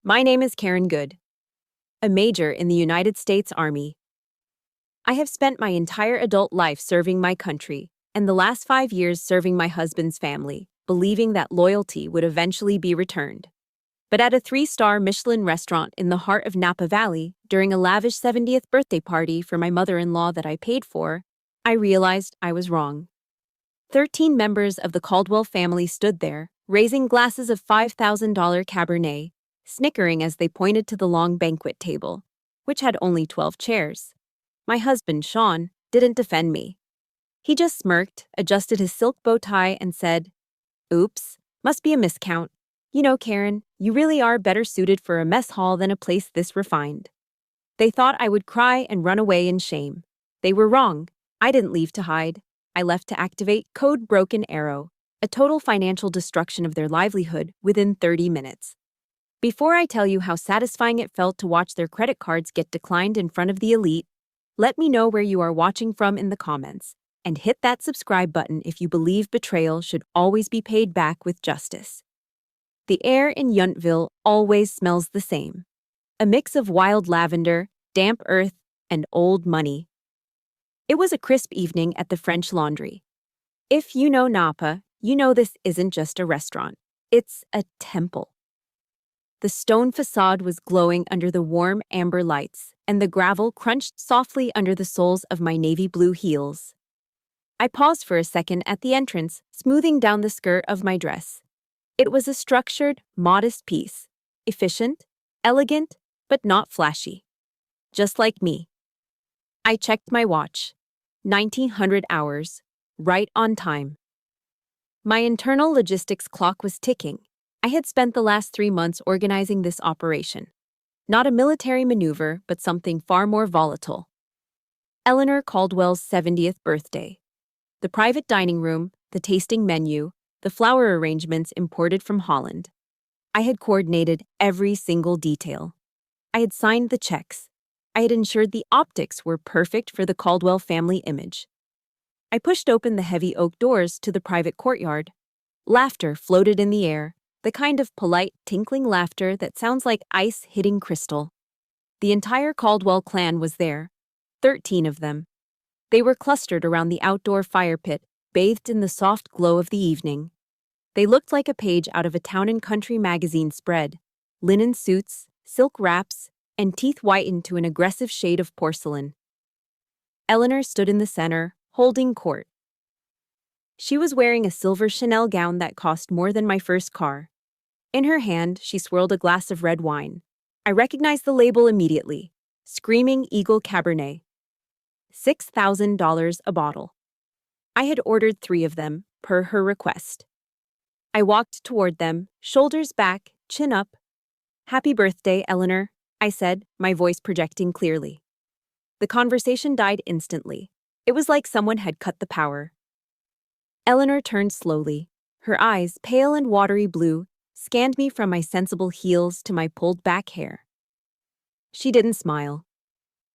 My name is Karen Good, a major in the United States Army. I have spent my entire adult life serving my country, and the last 5 years serving my husband's family, believing that loyalty would eventually be returned. But at a 3-star Michelin restaurant in the heart of Napa Valley, during a lavish 70th birthday party for my mother-in-law that I paid for, I realized I was wrong. 13 members of the Caldwell family stood there, raising glasses of $5,000 Cabernet, snickering as they pointed to the long banquet table, which had only 12 chairs. My husband, Sean, didn't defend me. He just smirked, adjusted his silk bow tie, and said, "Oops, must be a miscount. You know, Karen, you really are better suited for a mess hall than a place this refined." They thought I would cry and run away in shame. They were wrong. I didn't leave to hide. I left to activate Code Broken Arrow, a total financial destruction of their livelihood within 30 minutes. Before I tell you how satisfying it felt to watch their credit cards get declined in front of the elite, let me know where you are watching from in the comments, and hit that subscribe button if you believe betrayal should always be paid back with justice. The air in Yountville always smells the same. A mix of wild lavender, damp earth, and old money. It was a crisp evening at the French Laundry. If you know Napa, you know this isn't just a restaurant. It's a temple. The stone facade was glowing under the warm amber lights, and the gravel crunched softly under the soles of my navy blue heels. I paused for a second at the entrance, smoothing down the skirt of my dress. It was a structured, modest piece, efficient, elegant, but not flashy. Just like me. I checked my watch. 1900 hours, right on time. My internal logistics clock was ticking. I had spent the last 3 months organizing this operation. Not a military maneuver, but something far more volatile. Eleanor Caldwell's 70th birthday. The private dining room, the tasting menu, the flower arrangements imported from Holland. I had coordinated every single detail. I had signed the checks. I had ensured the optics were perfect for the Caldwell family image. I pushed open the heavy oak doors to the private courtyard. Laughter floated in the air, the kind of polite, tinkling laughter that sounds like ice hitting crystal. The entire Caldwell clan was there, 13 of them. They were clustered around the outdoor fire pit, bathed in the soft glow of the evening. They looked like a page out of a town and country magazine spread: linen suits, silk wraps, and teeth whitened to an aggressive shade of porcelain. Eleanor stood in the center, holding court. She was wearing a silver Chanel gown that cost more than my first car. In her hand, she swirled a glass of red wine. I recognized the label immediately: Screaming Eagle Cabernet. $6,000 a bottle. I had ordered 3 of them, per her request. I walked toward them, shoulders back, chin up. "Happy birthday, Eleanor," I said, my voice projecting clearly. The conversation died instantly. It was like someone had cut the power. Eleanor turned slowly. Her eyes, pale and watery blue, scanned me from my sensible heels to my pulled-back hair. She didn't smile.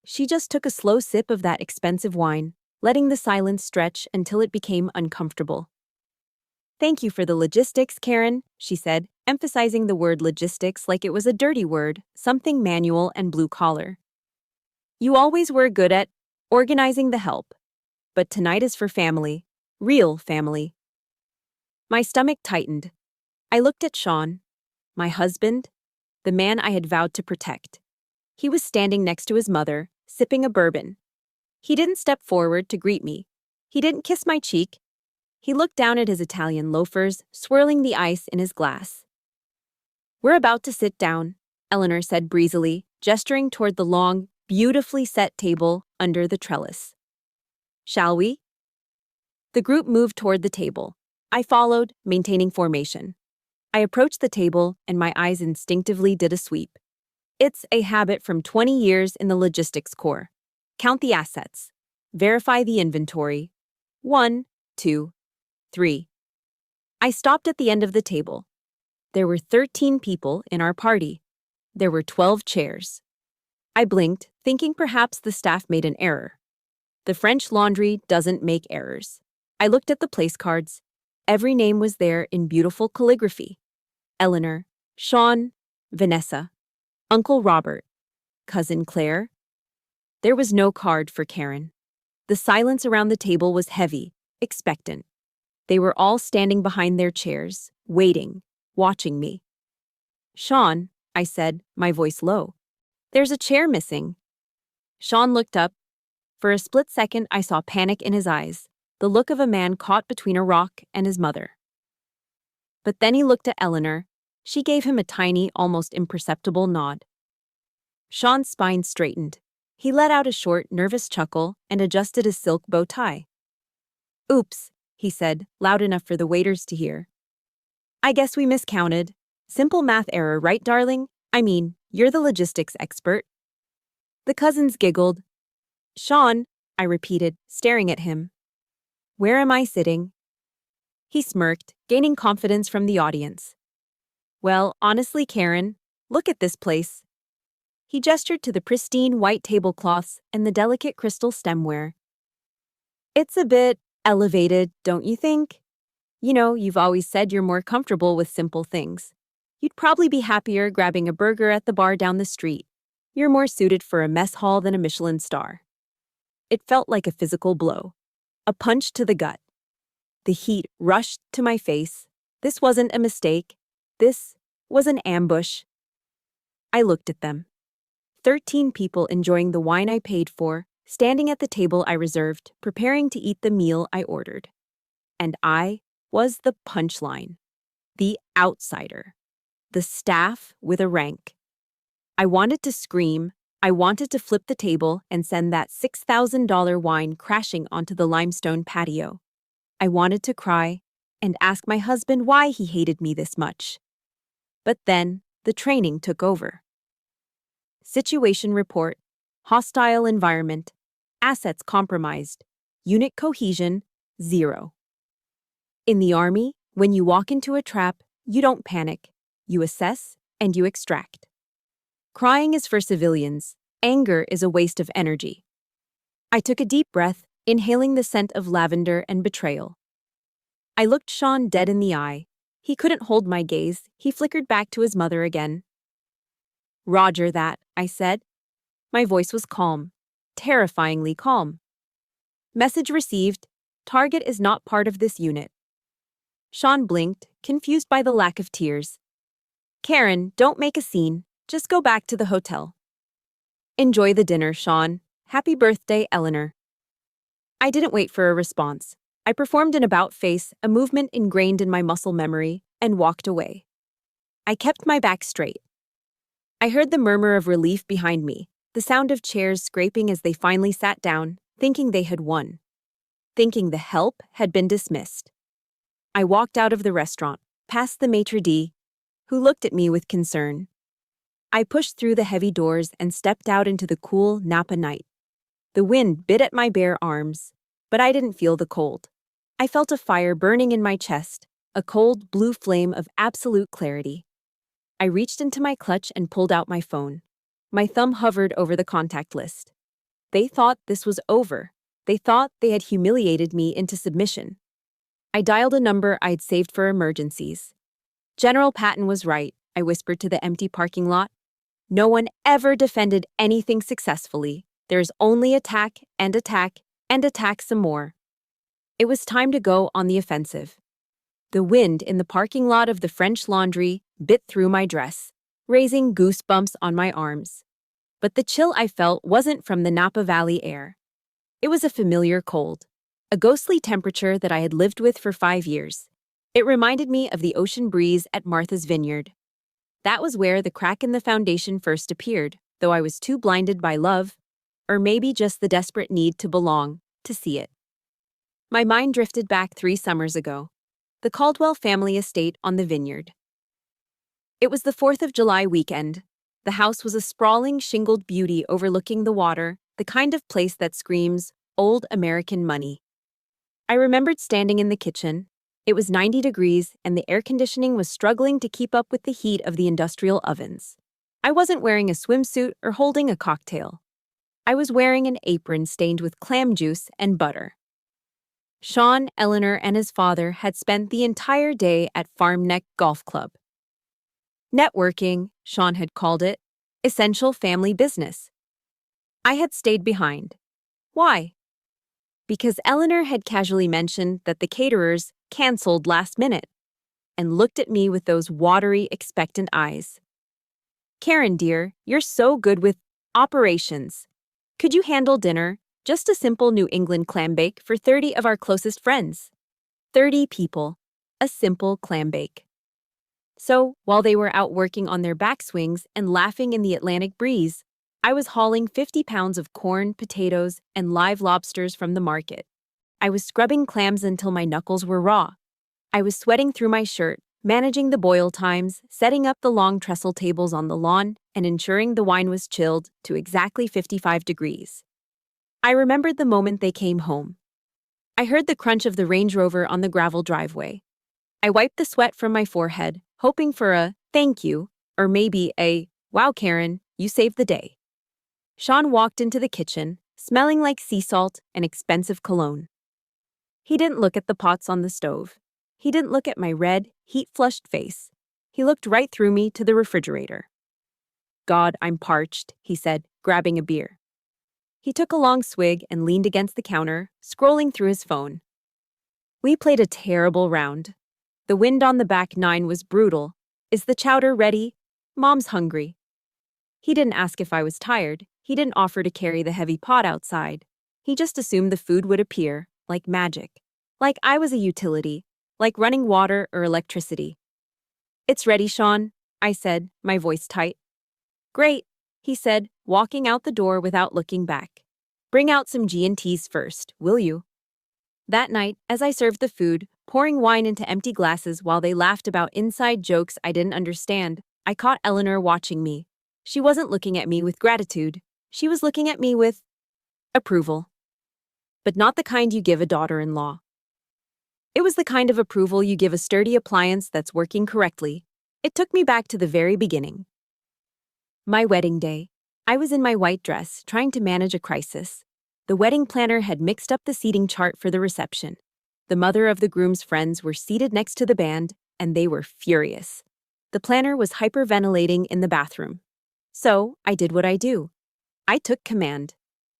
She just took a slow sip of that expensive wine, letting the silence stretch until it became uncomfortable. "Thank you for the logistics, Karen," she said, emphasizing the word logistics like it was a dirty word, something manual and blue-collar. "You always were good at organizing the help. But tonight is for family. Real family." My stomach tightened. I looked at Sean, my husband, the man I had vowed to protect. He was standing next to his mother, sipping a bourbon. He didn't step forward to greet me. He didn't kiss my cheek. He looked down at his Italian loafers, swirling the ice in his glass. "We're about to sit down," Eleanor said breezily, gesturing toward the long, beautifully set table under the trellis. "Shall we?" The group moved toward the table. I followed, maintaining formation. I approached the table, and my eyes instinctively did a sweep. It's a habit from 20 years in the logistics corps. Count the assets. Verify the inventory. 1, 2, 3. I stopped at the end of the table. There were 13 people in our party. There were 12 chairs. I blinked, thinking perhaps the staff made an error. The French Laundry doesn't make errors. I looked at the place cards. Every name was there in beautiful calligraphy. Eleanor, Sean, Vanessa. Uncle Robert. Cousin Claire. There was no card for Karen. The silence around the table was heavy, expectant. They were all standing behind their chairs, waiting, watching me. Sean, I said, my voice low. There's a chair missing. Sean looked up. For a split second, I saw panic in his eyes, the look of a man caught between a rock and his mother. But then he looked at Eleanor. She gave him a tiny, almost imperceptible nod. Sean's spine straightened. He let out a short, nervous chuckle and adjusted his silk bow tie. Oops, he said, loud enough for the waiters to hear. I guess we miscounted. Simple math error, right, darling? I mean, you're the logistics expert. The cousins giggled. Sean, I repeated, staring at him. Where am I sitting? He smirked, gaining confidence from the audience. Well, honestly, Karen, look at this place. He gestured to the pristine white tablecloths and the delicate crystal stemware. It's a bit elevated, don't you think? You know, you've always said you're more comfortable with simple things. You'd probably be happier grabbing a burger at the bar down the street. You're more suited for a mess hall than a Michelin star. It felt like a physical blow. A punch to the gut. The heat rushed to my face. This wasn't a mistake. This was an ambush. I looked at them. 13 people enjoying the wine I paid for, standing at the table I reserved, preparing to eat the meal I ordered. And I was the punchline. The outsider. The staff with a rank. I wanted to scream. I wanted to flip the table and send that $6,000 wine crashing onto the limestone patio. I wanted to cry and ask my husband why he hated me this much. But then, the training took over. Situation report, hostile environment, assets compromised, unit cohesion, 0. In the Army, when you walk into a trap, you don't panic, you assess and you extract. Crying is for civilians, anger is a waste of energy. I took a deep breath, inhaling the scent of lavender and betrayal. I looked Sean dead in the eye. He couldn't hold my gaze, he flickered back to his mother again. Roger that, I said. My voice was calm, terrifyingly calm. Message received, target is not part of this unit. Sean blinked, confused by the lack of tears. Karen, don't make a scene, just go back to the hotel. Enjoy the dinner, Sean. Happy birthday, Eleanor. I didn't wait for a response. I performed an about face, a movement ingrained in my muscle memory, and walked away. I kept my back straight. I heard the murmur of relief behind me, the sound of chairs scraping as they finally sat down, thinking they had won. Thinking the help had been dismissed. I walked out of the restaurant, past the maitre d', who looked at me with concern. I pushed through the heavy doors and stepped out into the cool Napa night. The wind bit at my bare arms, but I didn't feel the cold. I felt a fire burning in my chest, a cold blue flame of absolute clarity. I reached into my clutch and pulled out my phone. My thumb hovered over the contact list. They thought this was over. They thought they had humiliated me into submission. I dialed a number I'd saved for emergencies. General Patton was right, I whispered to the empty parking lot. No one ever defended anything successfully. There's only attack and attack and attack some more. It was time to go on the offensive. The wind in the parking lot of the French Laundry bit through my dress, raising goosebumps on my arms. But the chill I felt wasn't from the Napa Valley air. It was a familiar cold, a ghostly temperature that I had lived with for 5 years. It reminded me of the ocean breeze at Martha's Vineyard. That was where the crack in the foundation first appeared, though I was too blinded by love, or maybe just the desperate need to belong, to see it. My mind drifted back 3 summers ago. The Caldwell family estate on the vineyard. It was the 4th of July weekend. The house was a sprawling, shingled beauty overlooking the water, the kind of place that screams, old American money. I remembered standing in the kitchen. It was 90 degrees, and the air conditioning was struggling to keep up with the heat of the industrial ovens. I wasn't wearing a swimsuit or holding a cocktail. I was wearing an apron stained with clam juice and butter. Sean, Eleanor, and his father had spent the entire day at Farm Neck Golf Club. Networking, Sean had called it. Essential family business. I had stayed behind. Why? Because Eleanor had casually mentioned that the caterers canceled last minute and looked at me with those watery, expectant eyes. Karen, dear, you're so good with operations. Could you handle dinner? Just a simple New England clam bake for 30 of our closest friends. 30 people. A simple clam bake. So, while they were out working on their backswings and laughing in the Atlantic breeze, I was hauling 50 pounds of corn, potatoes, and live lobsters from the market. I was scrubbing clams until my knuckles were raw. I was sweating through my shirt, managing the boil times, setting up the long trestle tables on the lawn, and ensuring the wine was chilled to exactly 55 degrees. I remembered the moment they came home. I heard the crunch of the Range Rover on the gravel driveway. I wiped the sweat from my forehead, hoping for a thank you, or maybe a wow, Karen, you saved the day. Sean walked into the kitchen, smelling like sea salt and expensive cologne. He didn't look at the pots on the stove. He didn't look at my red, heat-flushed face. He looked right through me to the refrigerator. God, I'm parched, he said, grabbing a beer. He took a long swig and leaned against the counter, scrolling through his phone. We played a terrible round. The wind on the back nine was brutal. Is the chowder ready? Mom's hungry. He didn't ask if I was tired. He didn't offer to carry the heavy pot outside. He just assumed the food would appear, like magic. Like I was a utility, like running water or electricity. It's ready, Sean, I said, my voice tight. Great, he said, walking out the door without looking back. Bring out some G&Ts first, will you? That night, as I served the food, pouring wine into empty glasses while they laughed about inside jokes I didn't understand, I caught Eleanor watching me. She wasn't looking at me with gratitude. She was looking at me with approval. But not the kind you give a daughter-in-law. It was the kind of approval you give a sturdy appliance that's working correctly. It took me back to the very beginning. My wedding day. I was in my white dress, trying to manage a crisis. The wedding planner had mixed up the seating chart for the reception. The mother of the groom's friends were seated next to the band, and they were furious. The planner was hyperventilating in the bathroom. So, I did what I do. I took command.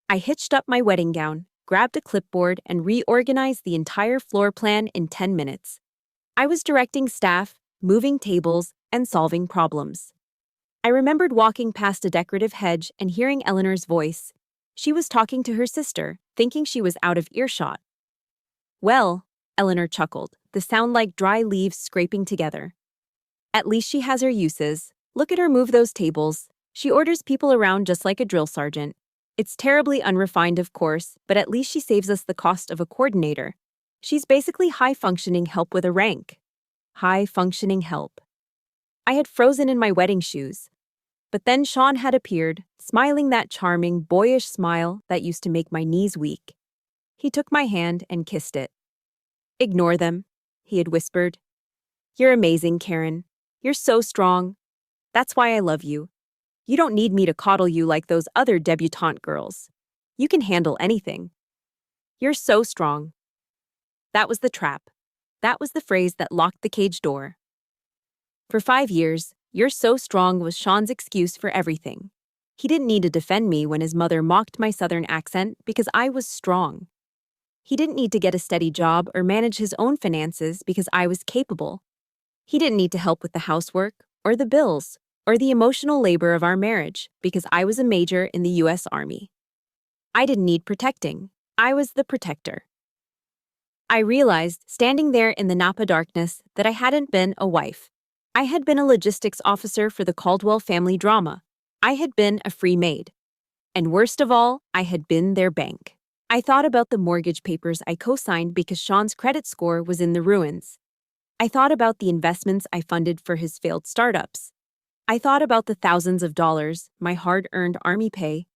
I hitched up my wedding gown, grabbed a clipboard, and reorganized the entire floor plan in 10 minutes. I was directing staff, moving tables, and solving problems. I remembered walking past a decorative hedge and hearing Eleanor's voice. She was talking to her sister, thinking she was out of earshot. Well, Eleanor chuckled, the sound like dry leaves scraping together. At least she has her uses. Look at her move those tables. She orders people around just like a drill sergeant. It's terribly unrefined, of course, but at least she saves us the cost of a coordinator. She's basically high-functioning help with a rank. High-functioning help. I had frozen in my wedding shoes. But then Sean had appeared, smiling that charming, boyish smile that used to make my knees weak. He took my hand and kissed it. Ignore them, he had whispered. You're amazing, Karen. You're so strong. That's why I love you. You don't need me to coddle you like those other debutante girls. You can handle anything. You're so strong. That was the trap. That was the phrase that locked the cage door. For 5 years, "You're so strong" was Sean's excuse for everything. He didn't need to defend me when his mother mocked my southern accent because I was strong. He didn't need to get a steady job or manage his own finances because I was capable. He didn't need to help with the housework, or the bills, or the emotional labor of our marriage because I was a major in the U.S. Army. I didn't need protecting. I was the protector. I realized, standing there in the Napa darkness, that I hadn't been a wife. I had been a logistics officer for the Caldwell family drama. I had been a free maid. And worst of all, I had been their bank. I thought about the mortgage papers I co-signed because Sean's credit score was in the ruins. I thought about the investments I funded for his failed startups. I thought about the thousands of dollars, my hard-earned Army pay,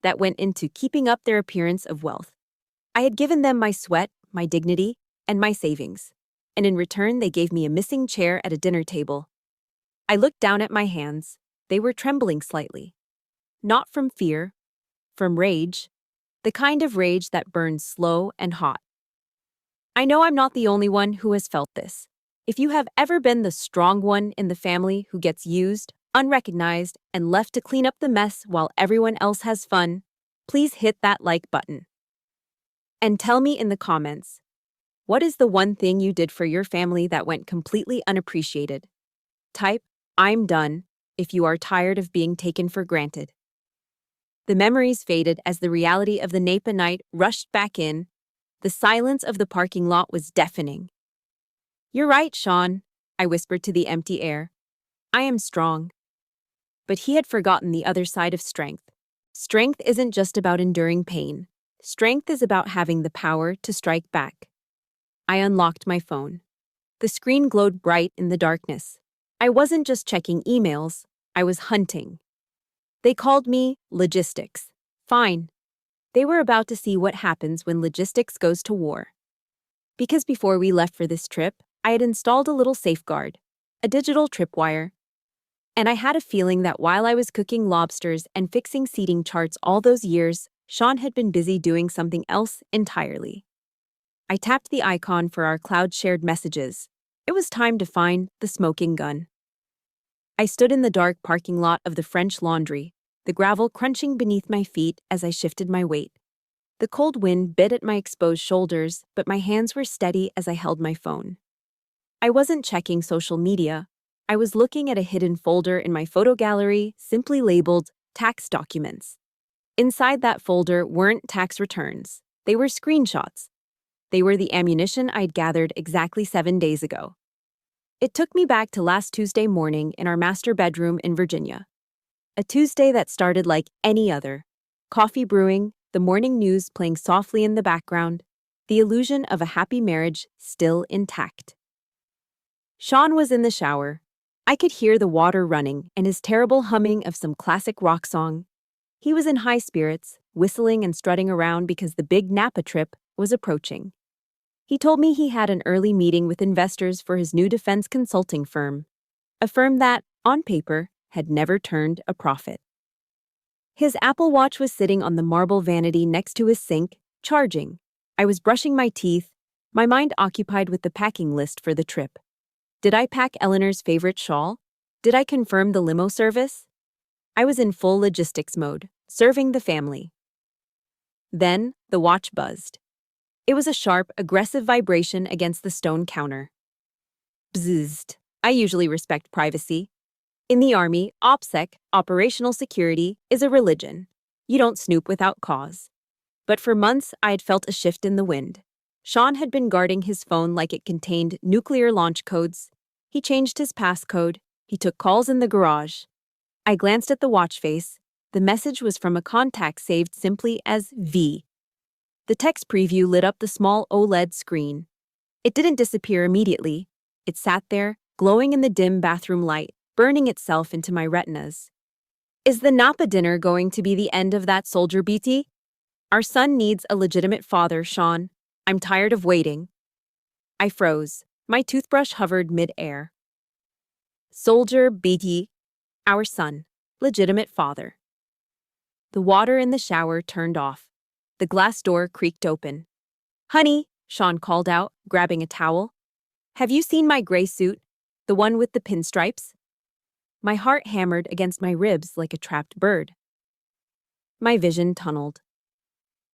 that went into keeping up their appearance of wealth. I had given them my sweat, my dignity, and my savings. And in return, they gave me a missing chair at a dinner table. I looked down at my hands. They were trembling slightly. Not from fear, from rage, the kind of rage that burns slow and hot. I know I'm not the only one who has felt this. If you have ever been the strong one in the family who gets used, unrecognized, and left to clean up the mess while everyone else has fun, please hit that like button. And tell me in the comments, what is the one thing you did for your family that went completely unappreciated? Type, "I'm done," if you are tired of being taken for granted. The memories faded as the reality of the Napa night rushed back in. The silence of the parking lot was deafening. "You're right, Sean," I whispered to the empty air. "I am strong." But he had forgotten the other side of strength. Strength isn't just about enduring pain. Strength is about having the power to strike back. I unlocked my phone. The screen glowed bright in the darkness. I wasn't just checking emails, I was hunting. They called me logistics. Fine. They were about to see what happens when logistics goes to war. Because before we left for this trip, I had installed a little safeguard, a digital tripwire. And I had a feeling that while I was cooking lobsters and fixing seating charts all those years, Sean had been busy doing something else entirely. I tapped the icon for our cloud-shared messages. It was time to find the smoking gun. I stood in the dark parking lot of the French Laundry, the gravel crunching beneath my feet as I shifted my weight. The cold wind bit at my exposed shoulders, but my hands were steady as I held my phone. I wasn't checking social media. I was looking at a hidden folder in my photo gallery, simply labeled tax documents. Inside that folder weren't tax returns. They were screenshots. They were the ammunition I'd gathered exactly 7 days ago. It took me back to last Tuesday morning in our master bedroom in Virginia. A Tuesday that started like any other. Coffee brewing, the morning news playing softly in the background, the illusion of a happy marriage still intact. Sean was in the shower. I could hear the water running and his terrible humming of some classic rock song. He was in high spirits, whistling and strutting around because the big Napa trip was approaching. He told me he had an early meeting with investors for his new defense consulting firm, a firm that, on paper, had never turned a profit. His Apple Watch was sitting on the marble vanity next to his sink, charging. I was brushing my teeth, my mind occupied with the packing list for the trip. Did I pack Eleanor's favorite shawl? Did I confirm the limo service? I was in full logistics mode, serving the family. Then, the watch buzzed. It was a sharp, aggressive vibration against the stone counter. Bzzzt. I usually respect privacy. In the Army, OPSEC, operational security, is a religion. You don't snoop without cause. But for months, I had felt a shift in the wind. Sean had been guarding his phone like it contained nuclear launch codes. He changed his passcode. He took calls in the garage. I glanced at the watch face. The message was from a contact saved simply as V. The text preview lit up the small OLED screen. It didn't disappear immediately. It sat there, glowing in the dim bathroom light, burning itself into my retinas. Is the Napa dinner going to be the end of that soldier BT? Our son needs a legitimate father, Sean. I'm tired of waiting. I froze. My toothbrush hovered mid-air. Soldier BT, our son, legitimate father. The water in the shower turned off. The glass door creaked open. "Honey," Sean called out, grabbing a towel. "Have you seen my gray suit? The one with the pinstripes?" My heart hammered against my ribs like a trapped bird. My vision tunneled.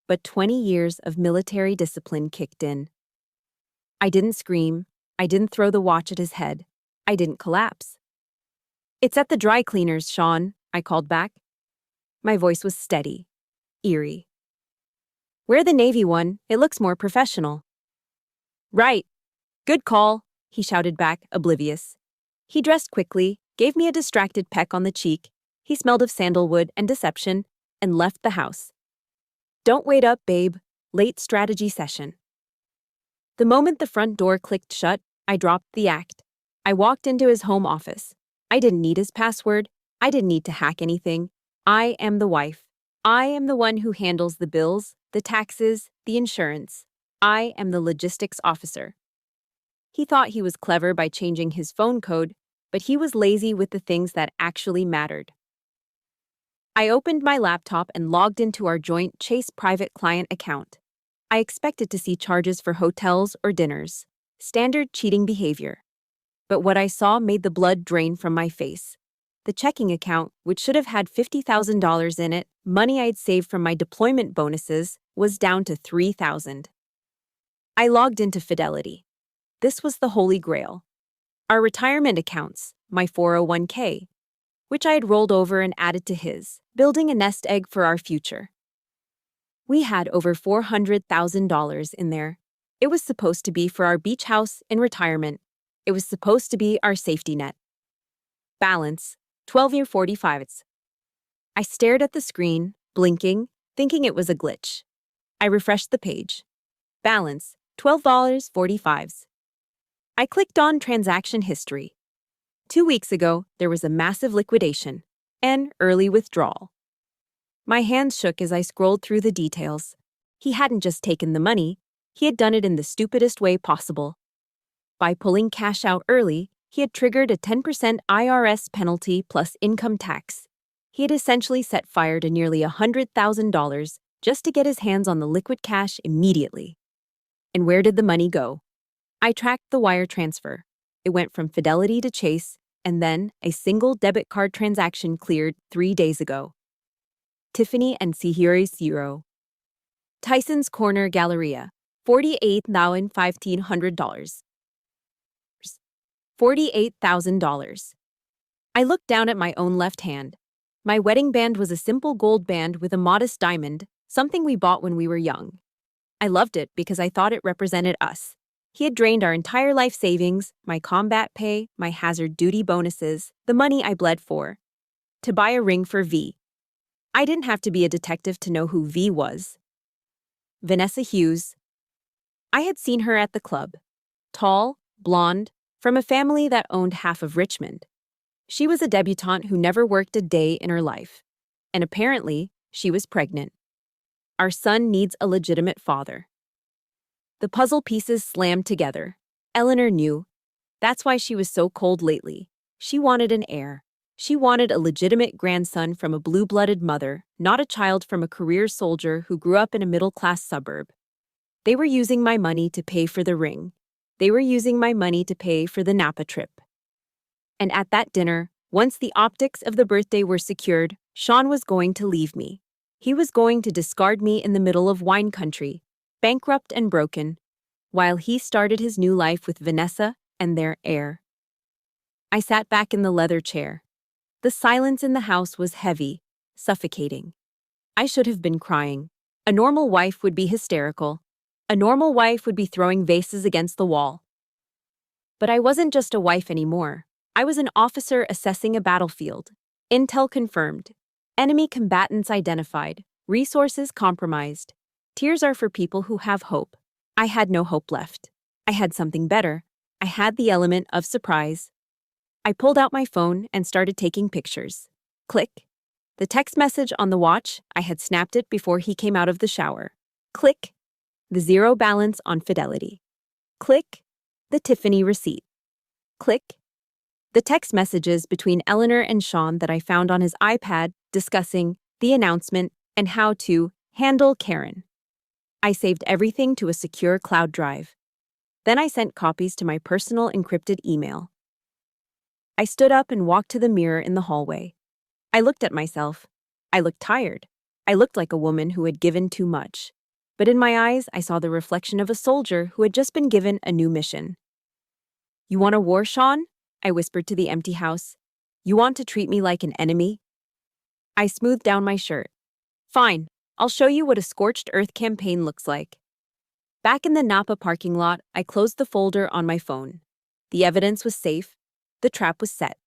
But 20 years of military discipline kicked in. I didn't scream. I didn't throw the watch at his head. I didn't collapse. "It's at the dry cleaners, Sean," I called back. My voice was steady, eerie. "Wear the navy one. It looks more professional." "Right. Good call," he shouted back, oblivious. He dressed quickly, gave me a distracted peck on the cheek. He smelled of sandalwood and deception, and left the house. "Don't wait up, babe. Late strategy session." The moment the front door clicked shut, I dropped the act. I walked into his home office. I didn't need his password. I didn't need to hack anything. I am the wife. I am the one who handles the bills, the taxes, the insurance. I am the logistics officer. He thought he was clever by changing his phone code, but he was lazy with the things that actually mattered. I opened my laptop and logged into our joint Chase private client account. I expected to see charges for hotels or dinners. Standard cheating behavior. But what I saw made the blood drain from my face. The checking account, which should have had $50,000 in it, money I'd saved from my deployment bonuses, was down to $3,000. I logged into Fidelity. This was the holy grail. Our retirement accounts, my 401k, which I had rolled over and added to his, building a nest egg for our future. We had over $400,000 in there. It was supposed to be for our beach house in retirement. It was supposed to be our safety net. Balance, 12.45. I stared at the screen, blinking, thinking it was a glitch. I refreshed the page. Balance, $12.45. I clicked on transaction history. 2 weeks ago, there was a massive liquidation, an early withdrawal. My hands shook as I scrolled through the details. He hadn't just taken the money, he had done it in the stupidest way possible. By pulling cash out early, he had triggered a 10% IRS penalty plus income tax. He had essentially set fire to nearly $100,000 just to get his hands on the liquid cash immediately. And where did the money go? I tracked the wire transfer. It went from Fidelity to Chase, and then a single debit card transaction cleared 3 days ago. Tiffany and Sihiri Zero. Tyson's Corner Galleria, $48,500. $48,000. I looked down at my own left hand. My wedding band was a simple gold band with a modest diamond, something we bought when we were young. I loved it because I thought it represented us. He had drained our entire life savings, my combat pay, my hazard duty bonuses, the money I bled for, to buy a ring for V. I didn't have to be a detective to know who V was. Vanessa Hughes. I had seen her at the club. Tall, blonde, from a family that owned half of Richmond. She was a debutante who never worked a day in her life. And apparently, she was pregnant. Our son needs a legitimate father. The puzzle pieces slammed together. Eleanor knew. That's why she was so cold lately. She wanted an heir. She wanted a legitimate grandson from a blue-blooded mother, not a child from a career soldier who grew up in a middle-class suburb. They were using my money to pay for the ring. They were using my money to pay for the Napa trip. And at that dinner, once the optics of the birthday were secured, Sean was going to leave me. He was going to discard me in the middle of wine country, bankrupt and broken, while he started his new life with Vanessa and their heir. I sat back in the leather chair. The silence in the house was heavy, suffocating. I should have been crying. A normal wife would be hysterical. A normal wife would be throwing vases against the wall. But I wasn't just a wife anymore. I was an officer assessing a battlefield. Intel confirmed. Enemy combatants identified. Resources compromised. Tears are for people who have hope. I had no hope left. I had something better. I had the element of surprise. I pulled out my phone and started taking pictures. Click. The text message on the watch, I had snapped it before he came out of the shower. Click. The zero balance on Fidelity. Click. The Tiffany receipt. Click. The text messages between Eleanor and Sean that I found on his iPad discussing the announcement and how to handle Karen. I saved everything to a secure cloud drive. Then I sent copies to my personal encrypted email. I stood up and walked to the mirror in the hallway. I looked at myself. I looked tired. I looked like a woman who had given too much. But in my eyes, I saw the reflection of a soldier who had just been given a new mission. "You want a war, Sean?" I whispered to the empty house. "You want to treat me like an enemy?" I smoothed down my shirt. "Fine, I'll show you what a scorched earth campaign looks like." Back in the Napa parking lot, I closed the folder on my phone. The evidence was safe. The trap was set.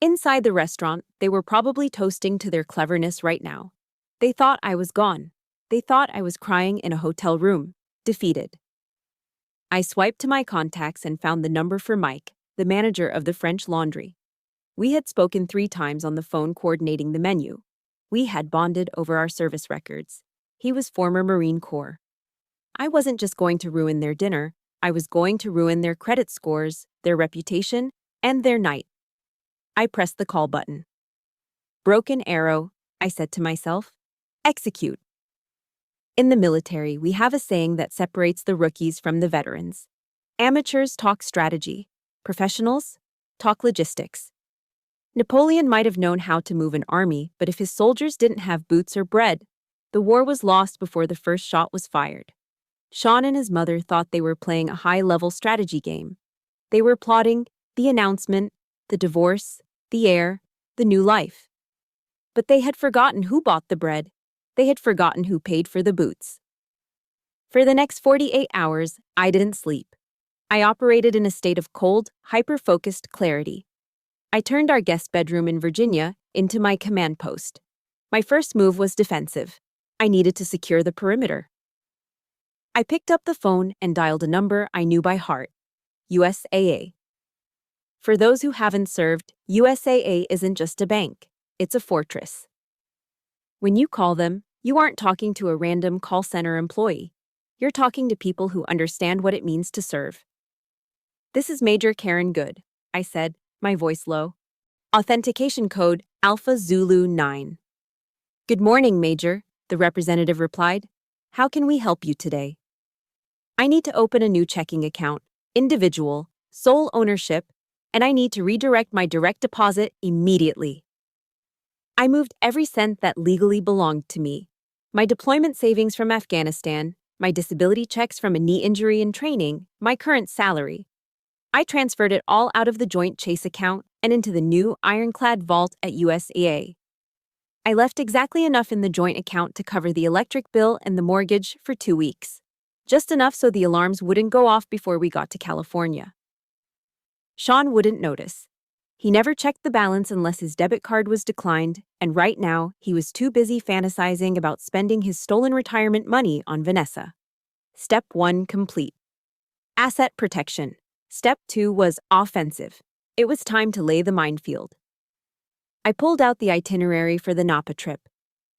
Inside the restaurant, they were probably toasting to their cleverness right now. They thought I was gone. They thought I was crying in a hotel room, defeated. I swiped to my contacts and found the number for Mike, the manager of the French Laundry. We had spoken 3 times on the phone coordinating the menu. We had bonded over our service records. He was former Marine Corps. I wasn't just going to ruin their dinner, I was going to ruin their credit scores, their reputation, and their night. I pressed the call button. Broken arrow, I said to myself. Execute. In the military, we have a saying that separates the rookies from the veterans. Amateurs talk strategy. Professionals talk logistics. Napoleon might have known how to move an army, but if his soldiers didn't have boots or bread, the war was lost before the first shot was fired. Sean and his mother thought they were playing a high-level strategy game. They were plotting the announcement, the divorce, the heir, the new life. But they had forgotten who bought the bread. They had forgotten who paid for the boots. For the next 48 hours, I didn't sleep. I operated in a state of cold, hyper-focused clarity. I turned our guest bedroom in Virginia into my command post. My first move was defensive. I needed to secure the perimeter. I picked up the phone and dialed a number I knew by heart. USAA. For those who haven't served, USAA isn't just a bank. It's a fortress. When you call them, you aren't talking to a random call center employee. You're talking to people who understand what it means to serve. This is Major Karen Good, I said, my voice low. Authentication code Alpha Zulu 9. Good morning, Major, the representative replied. How can we help you today? I need to open a new checking account, individual, sole ownership, and I need to redirect my direct deposit immediately. I moved every cent that legally belonged to me. My deployment savings from Afghanistan, my disability checks from a knee injury and training, my current salary. I transferred it all out of the joint Chase account and into the new ironclad vault at USAA. I left exactly enough in the joint account to cover the electric bill and the mortgage for 2 weeks. Just enough so the alarms wouldn't go off before we got to California. Sean wouldn't notice. He never checked the balance unless his debit card was declined, and right now he was too busy fantasizing about spending his stolen retirement money on Vanessa. Step 1 complete. Asset protection. Step 2 was offensive. It was time to lay the minefield. I pulled out the itinerary for the Napa trip.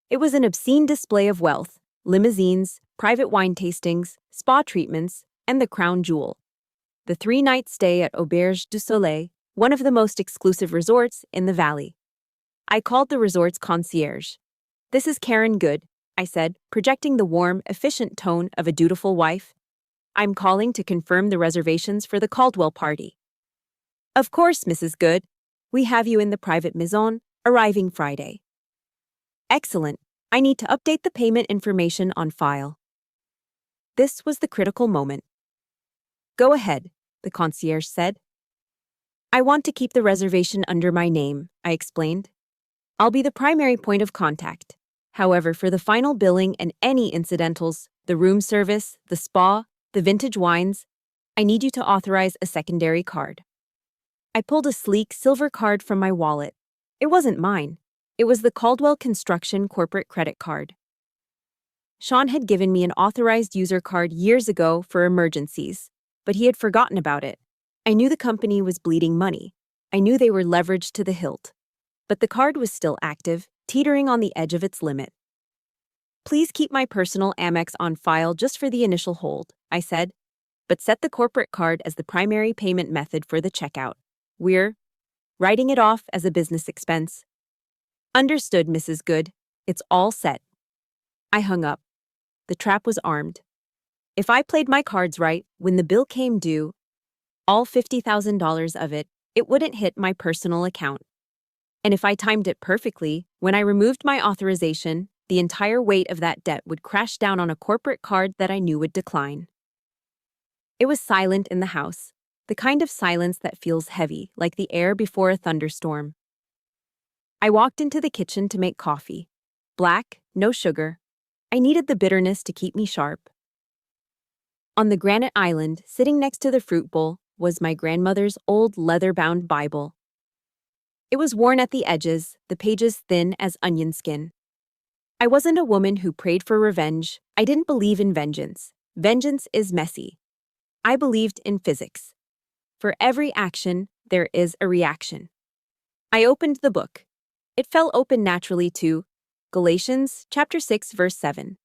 It was an obscene display of wealth, limousines, private wine tastings, spa treatments, and the crown jewel. The 3-night stay at Auberge du Soleil, one of the most exclusive resorts in the valley. I called the resort's concierge. This is Karen Good, I said, projecting the warm, efficient tone of a dutiful wife. I'm calling to confirm the reservations for the Caldwell party. Of course, Mrs. Good. We have you in the private maison, arriving Friday. Excellent. I need to update the payment information on file. This was the critical moment. Go ahead, the concierge said. I want to keep the reservation under my name, I explained. I'll be the primary point of contact. However, for the final billing and any incidentals, the room service, the spa, the vintage wines, I need you to authorize a secondary card. I pulled a sleek silver card from my wallet. It wasn't mine. It was the Caldwell Construction corporate credit card. Sean had given me an authorized user card years ago for emergencies, but he had forgotten about it. I knew the company was bleeding money. I knew they were leveraged to the hilt. But the card was still active, teetering on the edge of its limit. Please keep my personal Amex on file just for the initial hold, I said, but set the corporate card as the primary payment method for the checkout. We're writing it off as a business expense. Understood, Mrs. Good. It's all set. I hung up. The trap was armed. If I played my cards right, when the bill came due, all $50,000 of it, it wouldn't hit my personal account. And if I timed it perfectly, when I removed my authorization, the entire weight of that debt would crash down on a corporate card that I knew would decline. It was silent in the house, the kind of silence that feels heavy, like the air before a thunderstorm. I walked into the kitchen to make coffee. Black, no sugar. I needed the bitterness to keep me sharp. On the granite island, sitting next to the fruit bowl, was my grandmother's old leather-bound Bible. It was worn at the edges, the pages thin as onion skin. I wasn't a woman who prayed for revenge. I didn't believe in vengeance. Vengeance is messy. I believed in physics. For every action, there is a reaction. I opened the book. It fell open naturally to Galatians chapter 6, verse 7.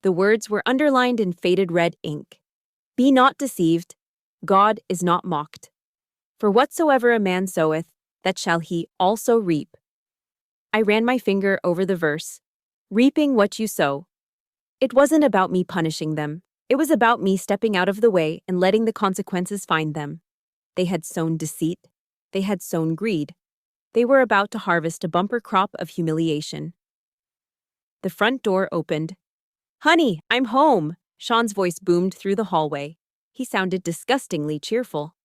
The words were underlined in faded red ink. Be not deceived. God is not mocked. For whatsoever a man soweth, that shall he also reap. I ran my finger over the verse. Reaping what you sow. It wasn't about me punishing them. It was about me stepping out of the way and letting the consequences find them. They had sown deceit. They had sown greed. They were about to harvest a bumper crop of humiliation. The front door opened. "Honey, I'm home!" Sean's voice boomed through the hallway. He sounded disgustingly cheerful.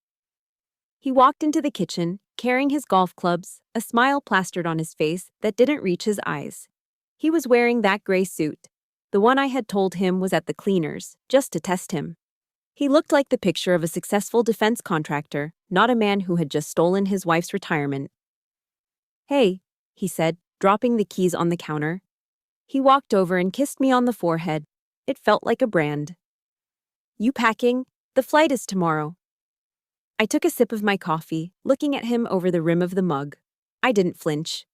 He walked into the kitchen, carrying his golf clubs, a smile plastered on his face that didn't reach his eyes. He was wearing that gray suit, the one I had told him was at the cleaners, just to test him. He looked like the picture of a successful defense contractor, not a man who had just stolen his wife's retirement. "Hey," he said, dropping the keys on the counter. He walked over and kissed me on the forehead. It felt like a brand. "You packing? The flight is tomorrow." I took a sip of my coffee, looking at him over the rim of the mug. I didn't flinch.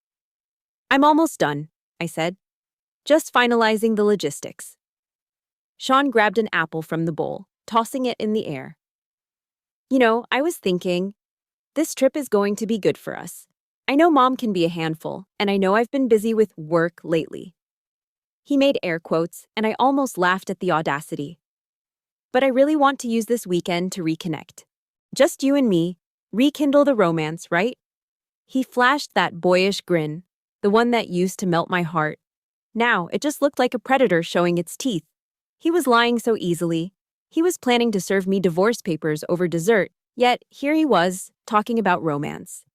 "I'm almost done," I said. "Just finalizing the logistics." Sean grabbed an apple from the bowl, tossing it in the air. I was thinking, this trip is going to be good for us. I know Mom can be a handful, and I know I've been busy with work lately. He made air quotes, and I almost laughed at the audacity. But I really want to use this weekend to reconnect. Just you and me, rekindle the romance, right? He flashed that boyish grin, the one that used to melt my heart. Now, it just looked like a predator showing its teeth. He was lying so easily. He was planning to serve me divorce papers over dessert, yet here he was, talking about romance.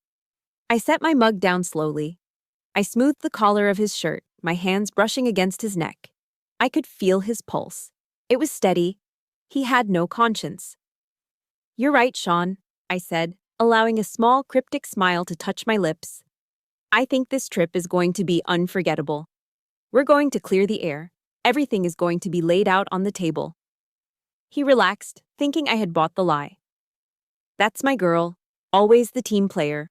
I set my mug down slowly. I smoothed the collar of his shirt, my hands brushing against his neck. I could feel his pulse. It was steady. He had no conscience. "You're right, Sean," I said, allowing a small cryptic smile to touch my lips. "I think this trip is going to be unforgettable. We're going to clear the air. Everything is going to be laid out on the table." He relaxed, thinking I had bought the lie. "That's my girl, always the team player."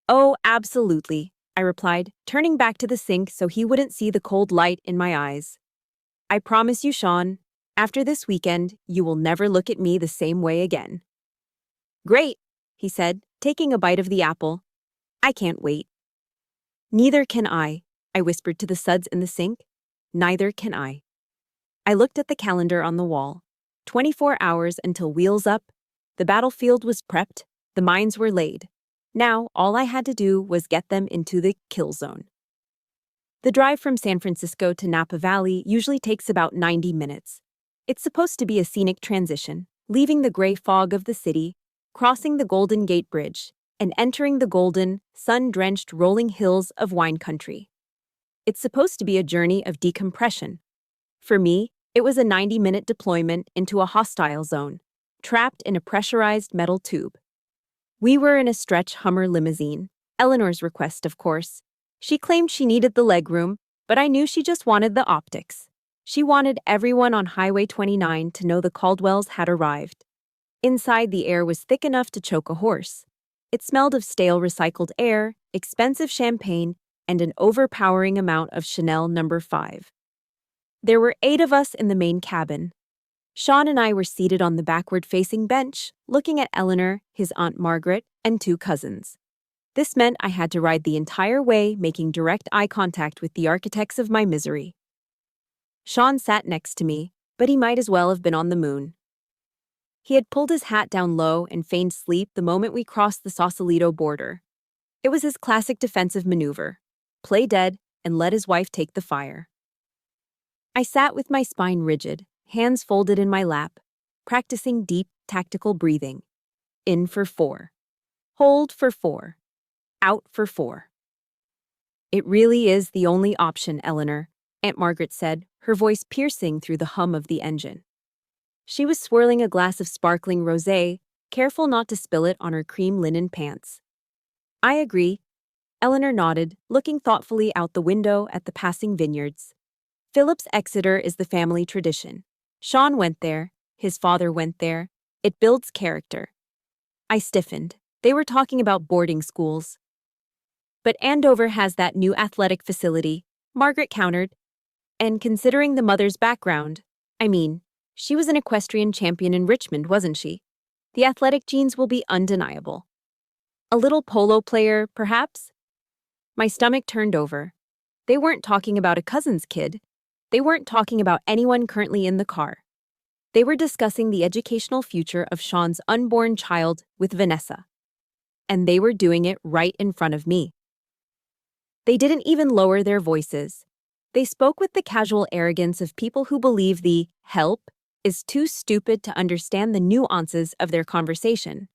"Oh, absolutely," I replied, turning back to the sink so he wouldn't see the cold light in my eyes. "I promise you, Sean, after this weekend, you will never look at me the same way again." "Great," he said, taking a bite of the apple. "I can't wait." "Neither can I whispered to the suds in the sink. "Neither can I." I looked at the calendar on the wall. 24 hours until wheels up. The battlefield was prepped. The mines were laid. Now, all I had to do was get them into the kill zone. The drive from San Francisco to Napa Valley usually takes about 90 minutes. It's supposed to be a scenic transition, leaving the gray fog of the city, crossing the Golden Gate Bridge, and entering the golden, sun-drenched rolling hills of wine country. It's supposed to be a journey of decompression. For me, it was a 90-minute deployment into a hostile zone, trapped in a pressurized metal tube. We were in a stretch Hummer limousine, Eleanor's request, of course. She claimed she needed the legroom, but I knew she just wanted the optics. She wanted everyone on Highway 29 to know the Caldwells had arrived. Inside, the air was thick enough to choke a horse. It smelled of stale recycled air, expensive champagne, and an overpowering amount of Chanel No. 5. There were 8 of us in the main cabin. Sean and I were seated on the backward-facing bench, looking at Eleanor, his Aunt Margaret, and 2 cousins. This meant I had to ride the entire way, making direct eye contact with the architects of my misery. Sean sat next to me, but he might as well have been on the moon. He had pulled his hat down low and feigned sleep the moment we crossed the Sausalito border. It was his classic defensive maneuver: play dead and let his wife take the fire. I sat with my spine rigid, hands folded in my lap, practicing deep, tactical breathing. In for 4. Hold for 4. Out for 4. "It really is the only option, Eleanor," Aunt Margaret said, her voice piercing through the hum of the engine. She was swirling a glass of sparkling rosé, careful not to spill it on her cream linen pants. "I agree." Eleanor nodded, looking thoughtfully out the window at the passing vineyards. "Phillips Exeter is the family tradition. Sean went there. His father went there. It builds character." I stiffened. They were talking about boarding schools. "But Andover has that new athletic facility," Margaret countered. "And considering the mother's background, she was an equestrian champion in Richmond, wasn't she? The athletic genes will be undeniable. A little polo player, perhaps?" My stomach turned over. They weren't talking about a cousin's kid. They weren't talking about anyone currently in the car. They were discussing the educational future of Sean's unborn child with Vanessa. and they were doing it right in front of me. They didn't even lower their voices. They spoke with the casual arrogance of people who believe the help is too stupid to understand the nuances of their conversation.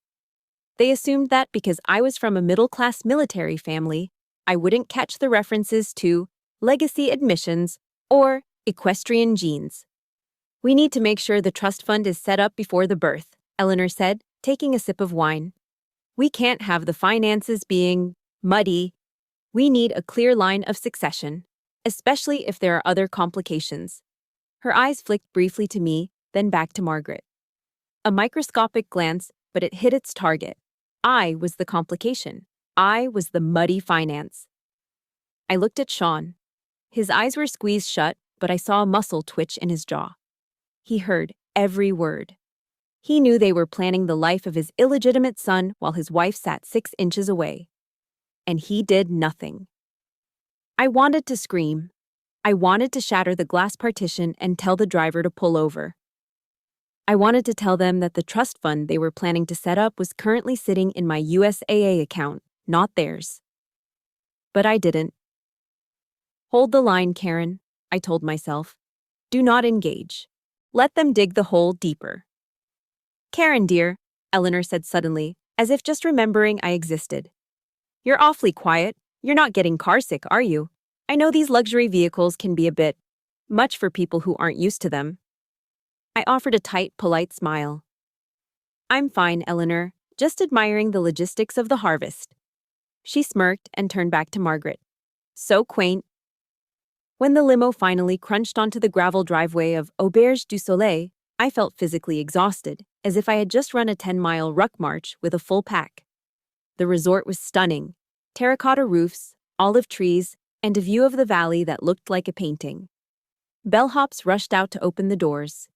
They assumed that because I was from a middle-class military family, I wouldn't catch the references to legacy admissions or equestrian genes. We need to make sure the trust fund is set up before the birth, Eleanor said, taking a sip of wine. We can't have the finances being muddy. We need a clear line of succession, especially if there are other complications. Her eyes flicked briefly to me, then back to Margaret. A microscopic glance, but it hit its target. I was the complication. I was the muddy finance. I looked at Sean. His eyes were squeezed shut, but I saw a muscle twitch in his jaw. He heard every word. He knew they were planning the life of his illegitimate son while his wife sat 6 inches away. And he did nothing. I wanted to scream. I wanted to shatter the glass partition and tell the driver to pull over. I wanted to tell them that the trust fund they were planning to set up was currently sitting in my USAA account, not theirs. But I didn't. Hold the line, Karen, I told myself. Do not engage. Let them dig the hole deeper. Karen, dear, Eleanor said suddenly, as if just remembering I existed. You're awfully quiet. You're not getting carsick, are you? I know these luxury vehicles can be a bit much for people who aren't used to them. I offered a tight, polite smile. I'm fine, Eleanor, just admiring the logistics of the harvest. She smirked and turned back to Margaret. So quaint. When the limo finally crunched onto the gravel driveway of Auberge du Soleil, I felt physically exhausted, as if I had just run a 10-mile ruck march with a full pack. The resort was stunning. Terracotta roofs, olive trees, and a view of the valley that looked like a painting. Bellhops rushed out to open the doors.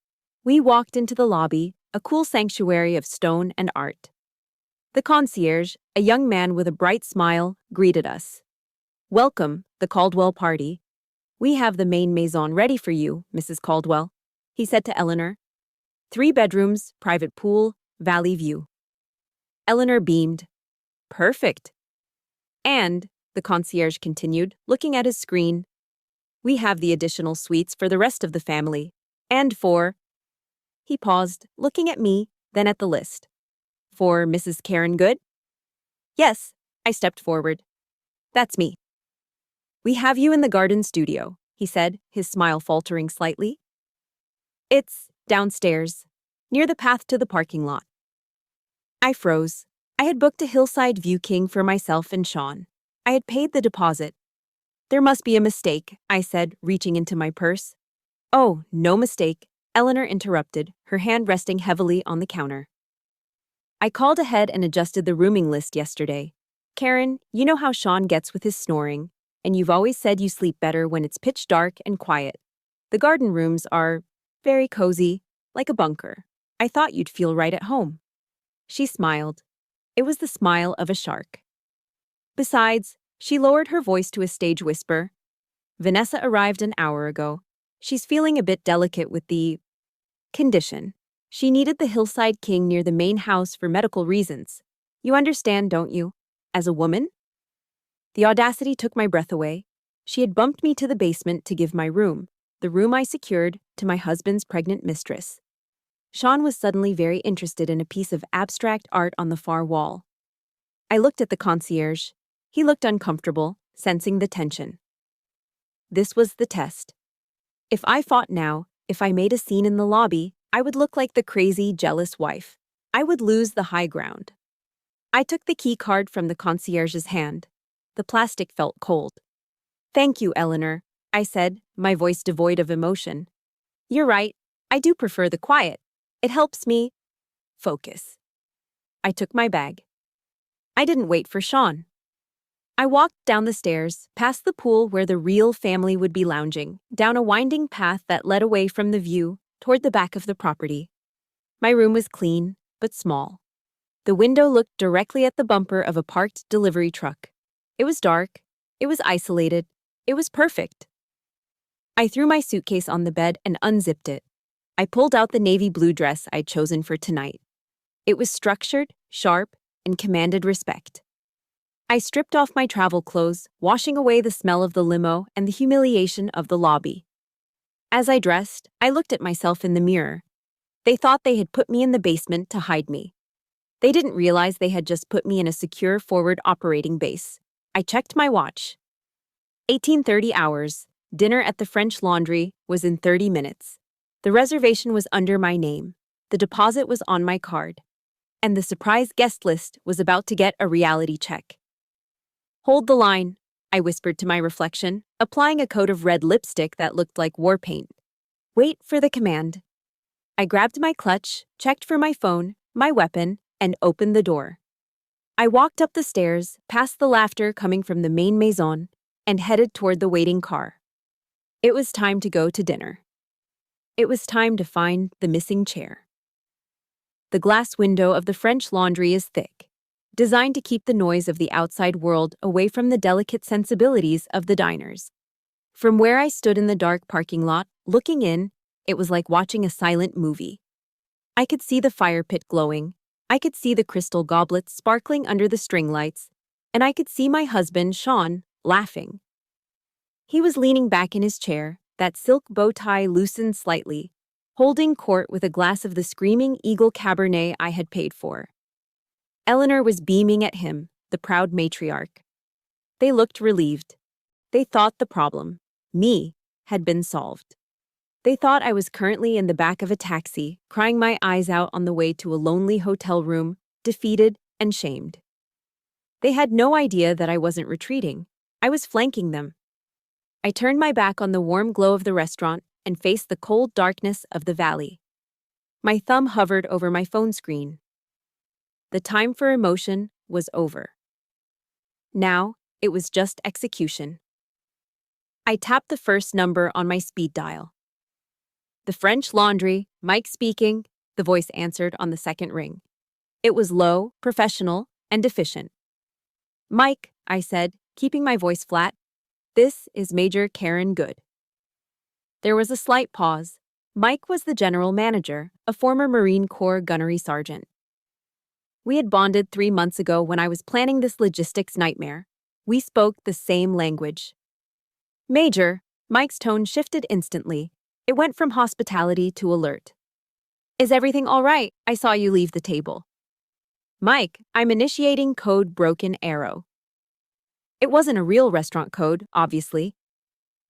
We walked into the lobby, a cool sanctuary of stone and art. The concierge, a young man with a bright smile, greeted us. Welcome, the Caldwell party. We have the main maison ready for you, Mrs. Caldwell, he said to Eleanor. 3 bedrooms, private pool, valley view. Eleanor beamed. Perfect. And, the concierge continued, looking at his screen, we have the additional suites for the rest of the family. And for... He paused, looking at me, then at the list. For Mrs. Karen Good? Yes, I stepped forward. That's me. We have you in the garden studio, he said, his smile faltering slightly. It's downstairs, near the path to the parking lot. I froze. I had booked a hillside view king for myself and Sean. I had paid the deposit. There must be a mistake, I said, reaching into my purse. Oh, no mistake, Eleanor interrupted, her hand resting heavily on the counter. I called ahead and adjusted the rooming list yesterday. Karen, you know how Sean gets with his snoring, and you've always said you sleep better when it's pitch dark and quiet. The garden rooms are very cozy, like a bunker. I thought you'd feel right at home. She smiled. It was the smile of a shark. Besides, she lowered her voice to a stage whisper. Vanessa arrived an hour ago. She's feeling a bit delicate with the condition. She needed the hillside king near the main house for medical reasons. You understand, don't you? As a woman? The audacity took my breath away. She had bumped me to the basement to give my room, the room I secured, to my husband's pregnant mistress. Sean was suddenly very interested in a piece of abstract art on the far wall. I looked at the concierge. He looked uncomfortable, sensing the tension. This was the test. If I fought now, if I made a scene in the lobby, I would look like the crazy, jealous wife. I would lose the high ground. I took the key card from the concierge's hand. The plastic felt cold. Thank you, Eleanor, I said, my voice devoid of emotion. You're right. I do prefer the quiet. It helps me focus. I took my bag. I didn't wait for Sean. I walked down the stairs, past the pool where the real family would be lounging, down a winding path that led away from the view, toward the back of the property. My room was clean, but small. The window looked directly at the bumper of a parked delivery truck. It was dark. It was isolated. It was perfect. I threw my suitcase on the bed and unzipped it. I pulled out the navy blue dress I'd chosen for tonight. It was structured, sharp, and commanded respect. I stripped off my travel clothes, washing away the smell of the limo and the humiliation of the lobby. As I dressed, I looked at myself in the mirror. They thought they had put me in the basement to hide me. They didn't realize they had just put me in a secure forward operating base. I checked my watch. 18:30 hours. Dinner at the French Laundry was in 30 minutes. The reservation was under my name. The deposit was on my card. And the surprise guest list was about to get a reality check. Hold the line, I whispered to my reflection, applying a coat of red lipstick that looked like war paint. Wait for the command. I grabbed my clutch, checked for my phone, my weapon, and opened the door. I walked up the stairs, past the laughter coming from the main maison, and headed toward the waiting car. It was time to go to dinner. It was time to find the missing chair. The glass window of the French Laundry is thick, designed to keep the noise of the outside world away from the delicate sensibilities of the diners. From where I stood in the dark parking lot, looking in, it was like watching a silent movie. I could see the fire pit glowing, I could see the crystal goblets sparkling under the string lights, and I could see my husband, Sean, laughing. He was leaning back in his chair, that silk bow tie loosened slightly, holding court with a glass of the Screaming Eagle Cabernet I had paid for. Eleanor was beaming at him, the proud matriarch. They looked relieved. They thought the problem, me, had been solved. They thought I was currently in the back of a taxi, crying my eyes out on the way to a lonely hotel room, defeated and shamed. They had no idea that I wasn't retreating. I was flanking them. I turned my back on the warm glow of the restaurant and faced the cold darkness of the valley. My thumb hovered over my phone screen. The time for emotion was over. Now, it was just execution. I tapped the first number on my speed dial. The French Laundry, Mike speaking, the voice answered on the second ring. It was low, professional, and efficient. Mike, I said, keeping my voice flat, this is Major Karen Good. There was a slight pause. Mike was the general manager, a former Marine Corps gunnery sergeant. We had bonded 3 months ago when I was planning this logistics nightmare. We spoke the same language. Major, Mike's tone shifted instantly. It went from hospitality to alert. Is everything all right? I saw you leave the table. Mike, I'm initiating code Broken Arrow. It wasn't a real restaurant code, obviously.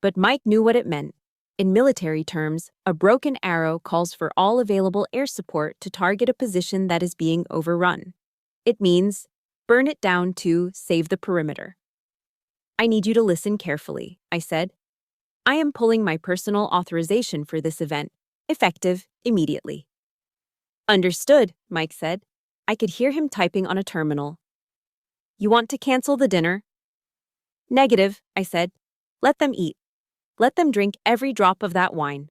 But Mike knew what it meant. In military terms, a broken arrow calls for all available air support to target a position that is being overrun. It means, burn it down to save the perimeter. I need you to listen carefully, I said. I am pulling my personal authorization for this event, effective immediately. Understood, Mike said. I could hear him typing on a terminal. You want to cancel the dinner? Negative, I said. Let them eat. Let them drink every drop of that wine.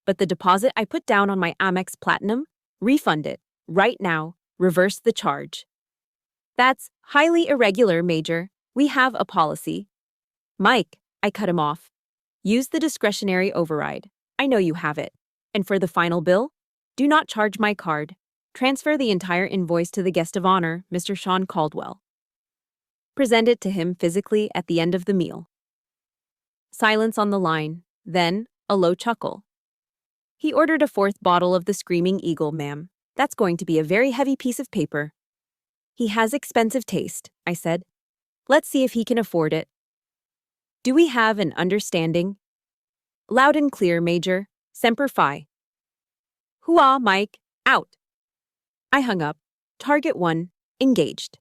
But the deposit I put down on my Amex Platinum, refund it, right now, reverse the charge. That's highly irregular, Major. We have a policy. Mike, I cut him off. Use the discretionary override. I know you have it. And for the final bill, do not charge my card. Transfer the entire invoice to the guest of honor, Mr. Sean Caldwell. Present it to him physically at the end of the meal. Silence on the line, then a low chuckle. He ordered a fourth bottle of the Screaming Eagle, ma'am. That's going to be a very heavy piece of paper. He has expensive taste, I said. Let's see if he can afford it. Do we have an understanding? Loud and clear, Major. Semper Fi. Hooah, Mike. Out. I hung up. Target 1, engaged.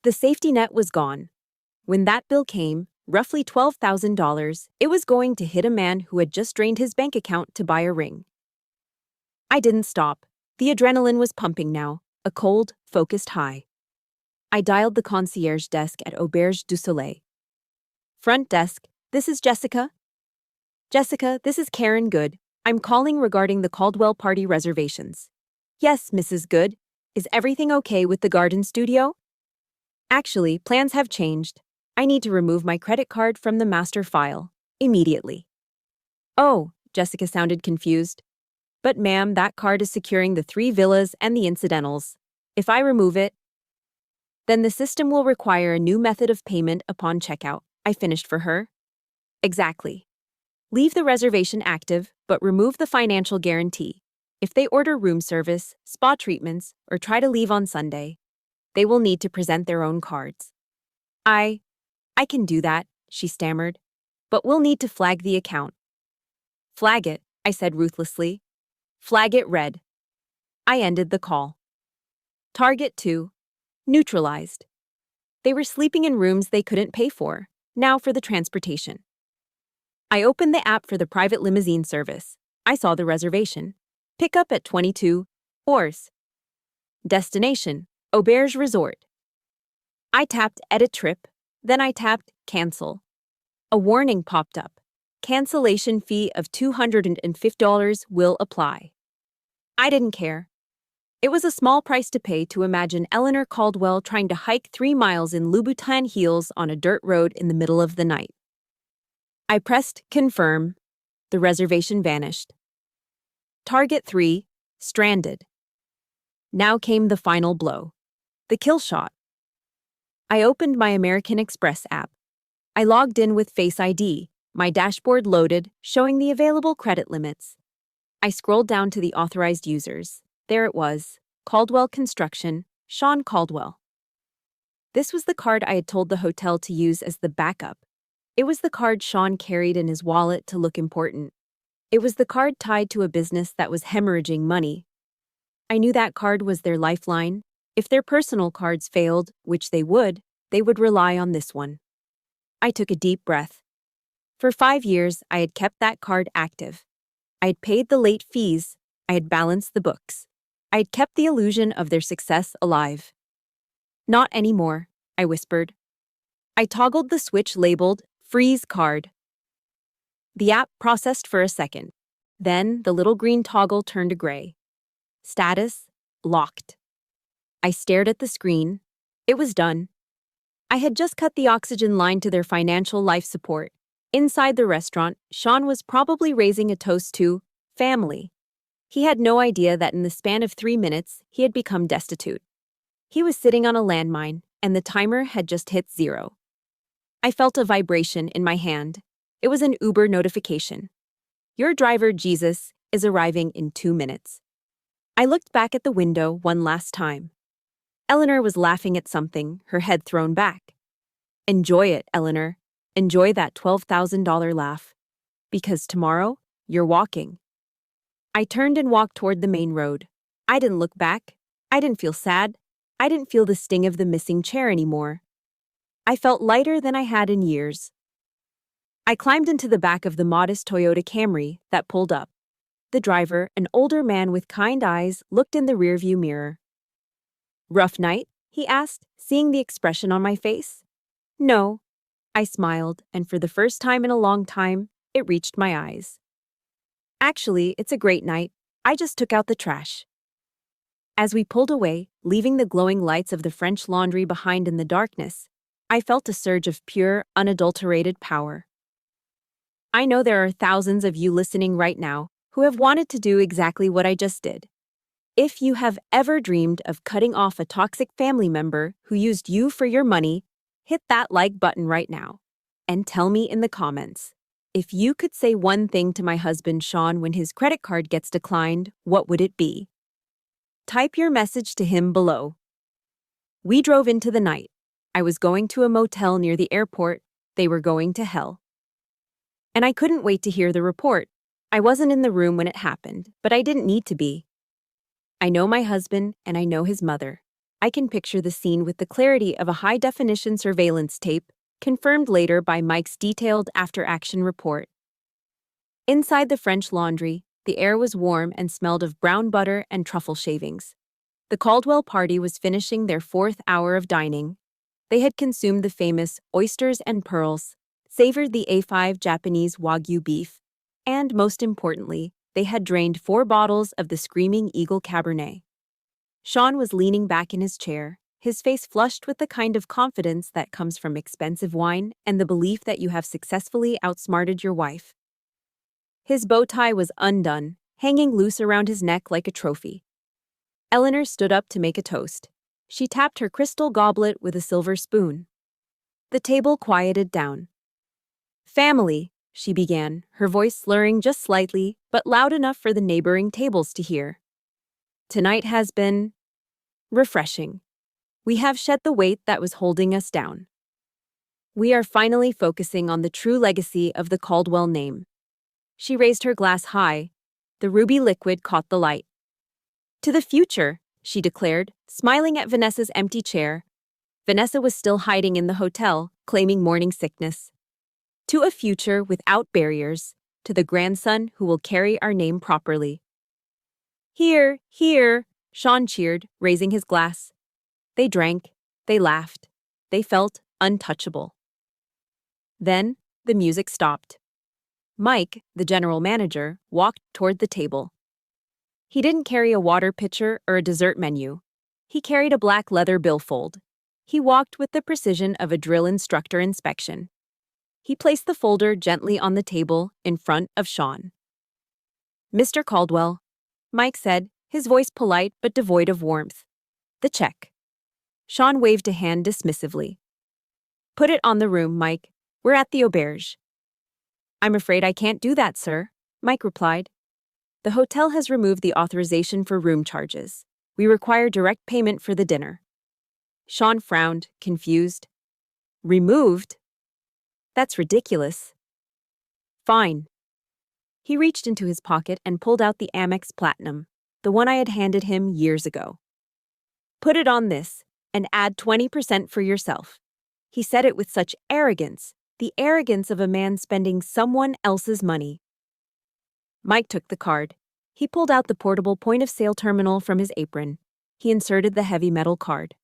The safety net was gone. When that bill came, roughly $12,000, it was going to hit a man who had just drained his bank account to buy a ring. I didn't stop. The adrenaline was pumping now, a cold, focused high. I dialed the concierge desk at Auberge du Soleil. Front desk, this is Jessica. Jessica, this is Karen Good. I'm calling regarding the Caldwell party reservations. Yes, Mrs. Good. Is everything okay with the garden studio? Actually, plans have changed. I need to remove my credit card from the master file, immediately. Oh, Jessica sounded confused. But ma'am, that card is securing the 3 villas and the incidentals. If I remove it, Then the system will require a new method of payment upon checkout. I finished for her. Exactly. Leave the reservation active, but remove the financial guarantee. If they order room service, spa treatments, or try to leave on Sunday, they will need to present their own cards. I can do that, she stammered, but we'll need to flag the account. Flag it, I said ruthlessly. Flag it red. I ended the call. Target 2. Neutralized. They were sleeping in rooms they couldn't pay for. Now for the transportation. I opened the app for the private limousine service. I saw the reservation. Pickup at 22 Ors. Destination, Auberge Resort. I tapped Edit Trip, then I tapped Cancel. A warning popped up. Cancellation fee of $250 will apply. I didn't care. It was a small price to pay to imagine Eleanor Caldwell trying to hike 3 miles in Louboutin heels on a dirt road in the middle of the night. I pressed Confirm. The reservation vanished. Target 3, Stranded. Now came the final blow. The kill shot. I opened my American Express app. I logged in with Face ID, my dashboard loaded, showing the available credit limits. I scrolled down to the authorized users. There it was, Caldwell Construction, Sean Caldwell. This was the card I had told the hotel to use as the backup. It was the card Sean carried in his wallet to look important. It was the card tied to a business that was hemorrhaging money. I knew that card was their lifeline. If their personal cards failed, which they would rely on this one. I took a deep breath. For 5 years, I had kept that card active. I had paid the late fees. I had balanced the books. I had kept the illusion of their success alive. Not anymore, I whispered. I toggled the switch labeled Freeze Card. The app processed for a second. Then the little green toggle turned to gray. Status, locked. I stared at the screen. It was done. I had just cut the oxygen line to their financial life support. Inside the restaurant, Sean was probably raising a toast to family. He had no idea that in the span of 3 minutes, he had become destitute. He was sitting on a landmine, and the timer had just hit 0. I felt a vibration in my hand. It was an Uber notification. Your driver, Jesus, is arriving in 2 minutes. I looked back at the window one last time. Eleanor was laughing at something, her head thrown back. Enjoy it, Eleanor. Enjoy that $12,000 laugh. Because tomorrow, you're walking. I turned and walked toward the main road. I didn't look back. I didn't feel sad. I didn't feel the sting of the missing chair anymore. I felt lighter than I had in years. I climbed into the back of the modest Toyota Camry that pulled up. The driver, an older man with kind eyes, looked in the rearview mirror. Rough night? He asked, seeing the expression on my face. No. I smiled, and for the first time in a long time, it reached my eyes. Actually, it's a great night. I just took out the trash. As we pulled away, leaving the glowing lights of the French Laundry behind in the darkness, I felt a surge of pure, unadulterated power. I know there are thousands of you listening right now who have wanted to do exactly what I just did. If you have ever dreamed of cutting off a toxic family member who used you for your money, hit that like button right now. And tell me in the comments, if you could say one thing to my husband Sean when his credit card gets declined, what would it be? Type your message to him below. We drove into the night. I was going to a motel near the airport. They were going to hell. And I couldn't wait to hear the report. I wasn't in the room when it happened, but I didn't need to be. I know my husband and I know his mother. I can picture the scene with the clarity of a high-definition surveillance tape, confirmed later by Mike's detailed after-action report. Inside the French Laundry, the air was warm and smelled of brown butter and truffle shavings. The Caldwell party was finishing their 4th hour of dining. They had consumed the famous oysters and pearls, savored the A5 Japanese Wagyu beef, and, most importantly, they had drained 4 bottles of the Screaming Eagle Cabernet. Sean was leaning back in his chair, his face flushed with the kind of confidence that comes from expensive wine and the belief that you have successfully outsmarted your wife. His bow tie was undone, hanging loose around his neck like a trophy. Eleanor stood up to make a toast. She tapped her crystal goblet with a silver spoon. The table quieted down. "Family," she began, her voice slurring just slightly, but loud enough for the neighboring tables to hear. "Tonight has been refreshing. We have shed the weight that was holding us down. We are finally focusing on the true legacy of the Caldwell name." She raised her glass high. The ruby liquid caught the light. "To the future," she declared, smiling at Vanessa's empty chair. Vanessa was still hiding in the hotel, claiming morning sickness. "To a future without barriers, to the grandson who will carry our name properly." "Here, here," Sean cheered, raising his glass. They drank, they laughed, they felt untouchable. Then, the music stopped. Mike, the general manager, walked toward the table. He didn't carry a water pitcher or a dessert menu. He carried a black leather billfold. He walked with the precision of a drill instructor inspection. He placed the folder gently on the table in front of Sean. "Mr. Caldwell," Mike said, his voice polite but devoid of warmth. "The check." Sean waved a hand dismissively. "Put it on the room, Mike. We're at the auberge." "I'm afraid I can't do that, sir," Mike replied. "The hotel has removed the authorization for room charges. We require direct payment for the dinner." Sean frowned, confused. "Removed? That's ridiculous." "Fine." He reached into his pocket and pulled out the Amex Platinum, the one I had handed him years ago. "Put it on this, and add 20% for yourself." He said it with such arrogance, the arrogance of a man spending someone else's money. Mike took the card. He pulled out the portable point-of-sale terminal from his apron. He inserted the heavy metal card.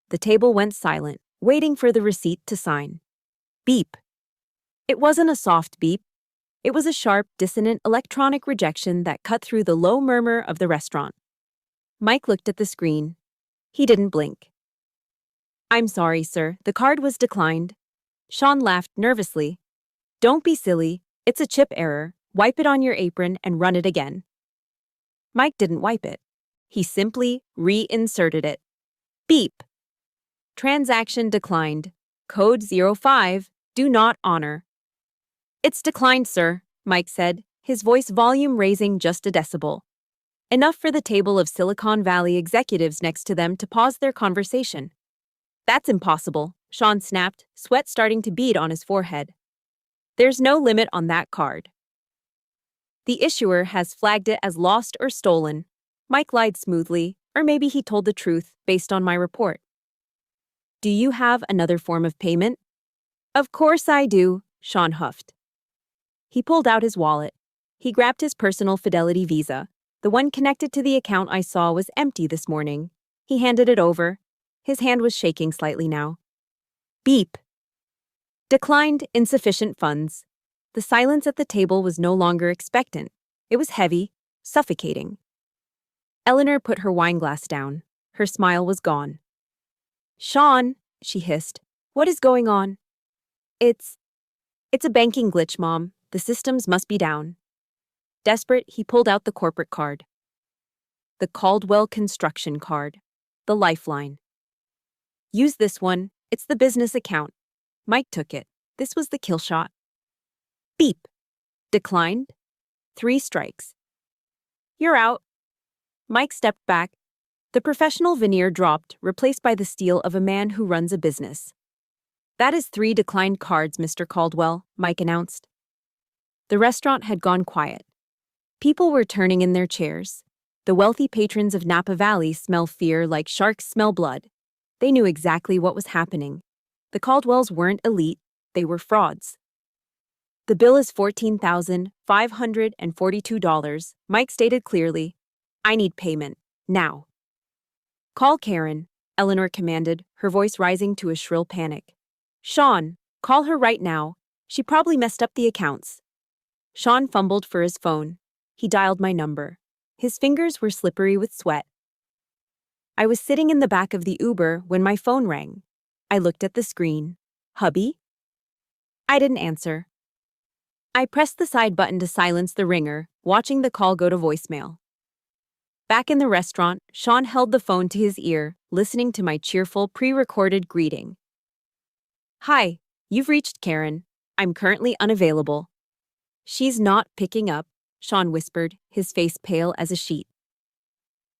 The table went silent, waiting for the receipt to sign. Beep. It wasn't a soft beep. It was a sharp, dissonant electronic rejection that cut through the low murmur of the restaurant. Mike looked at the screen. He didn't blink. "I'm sorry, sir. The card was declined." Sean laughed nervously. "Don't be silly. It's a chip error. Wipe it on your apron and run it again." Mike didn't wipe it. He simply reinserted it. Beep. "Transaction declined. Code 05. Do not honor." "It's declined, sir," Mike said, his voice volume raising just a decibel. Enough for the table of Silicon Valley executives next to them to pause their conversation. "That's impossible," Sean snapped, sweat starting to bead on his forehead. "There's no limit on that card. The issuer has flagged it as lost or stolen." Mike lied smoothly, or maybe he told the truth based on my report. "Do you have another form of payment?" "Of course I do," Sean huffed. He pulled out his wallet. He grabbed his personal Fidelity Visa. The one connected to the account I saw was empty this morning. He handed it over. His hand was shaking slightly now. Beep. Declined insufficient funds. The silence at the table was no longer expectant. It was heavy, suffocating. Eleanor put her wineglass down. Her smile was gone. "Sean," she hissed, "what is going on?" It's a banking glitch, Mom. The systems must be down." Desperate, he pulled out the corporate card. The Caldwell construction card. The lifeline. "Use this one. It's the business account." Mike took it. This was the kill shot. Beep. Declined. 3 strikes. "You're out." Mike stepped back. The professional veneer dropped, replaced by the steel of a man who runs a business. "That is 3 declined cards, Mr. Caldwell," Mike announced. The restaurant had gone quiet. People were turning in their chairs. The wealthy patrons of Napa Valley smell fear like sharks smell blood. They knew exactly what was happening. The Caldwells weren't elite, they were frauds. "The bill is $14,542, Mike stated clearly. "I need payment, now." "Call Karen," Eleanor commanded, her voice rising to a shrill panic. "Sean, call her right now. She probably messed up the accounts." Sean fumbled for his phone. He dialed my number. His fingers were slippery with sweat. I was sitting in the back of the Uber when my phone rang. I looked at the screen. "Hubby?" I didn't answer. I pressed the side button to silence the ringer, watching the call go to voicemail. Back in the restaurant, Sean held the phone to his ear, listening to my cheerful pre-recorded greeting. Hi, you've reached Karen. I'm currently unavailable. She's not picking up, Sean whispered, his face pale as a sheet.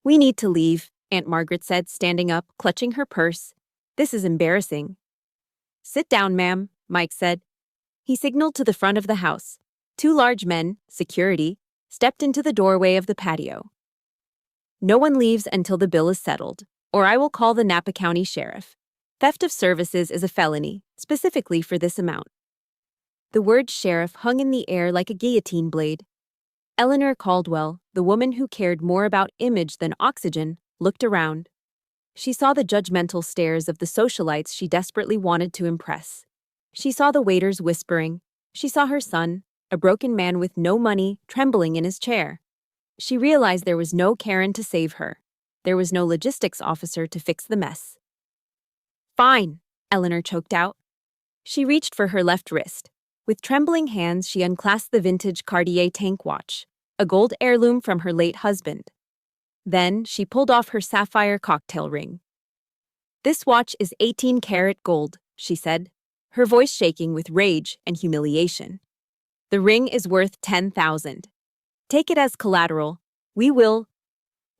We need to leave, Aunt Margaret said, standing up, clutching her purse. This is embarrassing. Sit down, ma'am, Mike said. He signaled to the front of the house. Two large men, security, stepped into the doorway of the patio. No one leaves until the bill is settled, or I will call the Napa County Sheriff. Theft of services is a felony, specifically for this amount. The word sheriff hung in the air like a guillotine blade. Eleanor Caldwell, the woman who cared more about image than oxygen, looked around. She saw the judgmental stares of the socialites she desperately wanted to impress. She saw the waiters whispering. She saw her son, a broken man with no money, trembling in his chair. She realized there was no Karen to save her. There was no logistics officer to fix the mess. Fine, Eleanor choked out. She reached for her left wrist. With trembling hands, she unclasped the vintage Cartier tank watch, a gold heirloom from her late husband. Then, she pulled off her sapphire cocktail ring. This watch is 18-karat gold, she said, her voice shaking with rage and humiliation. The ring is worth $10,000. Take it as collateral. We will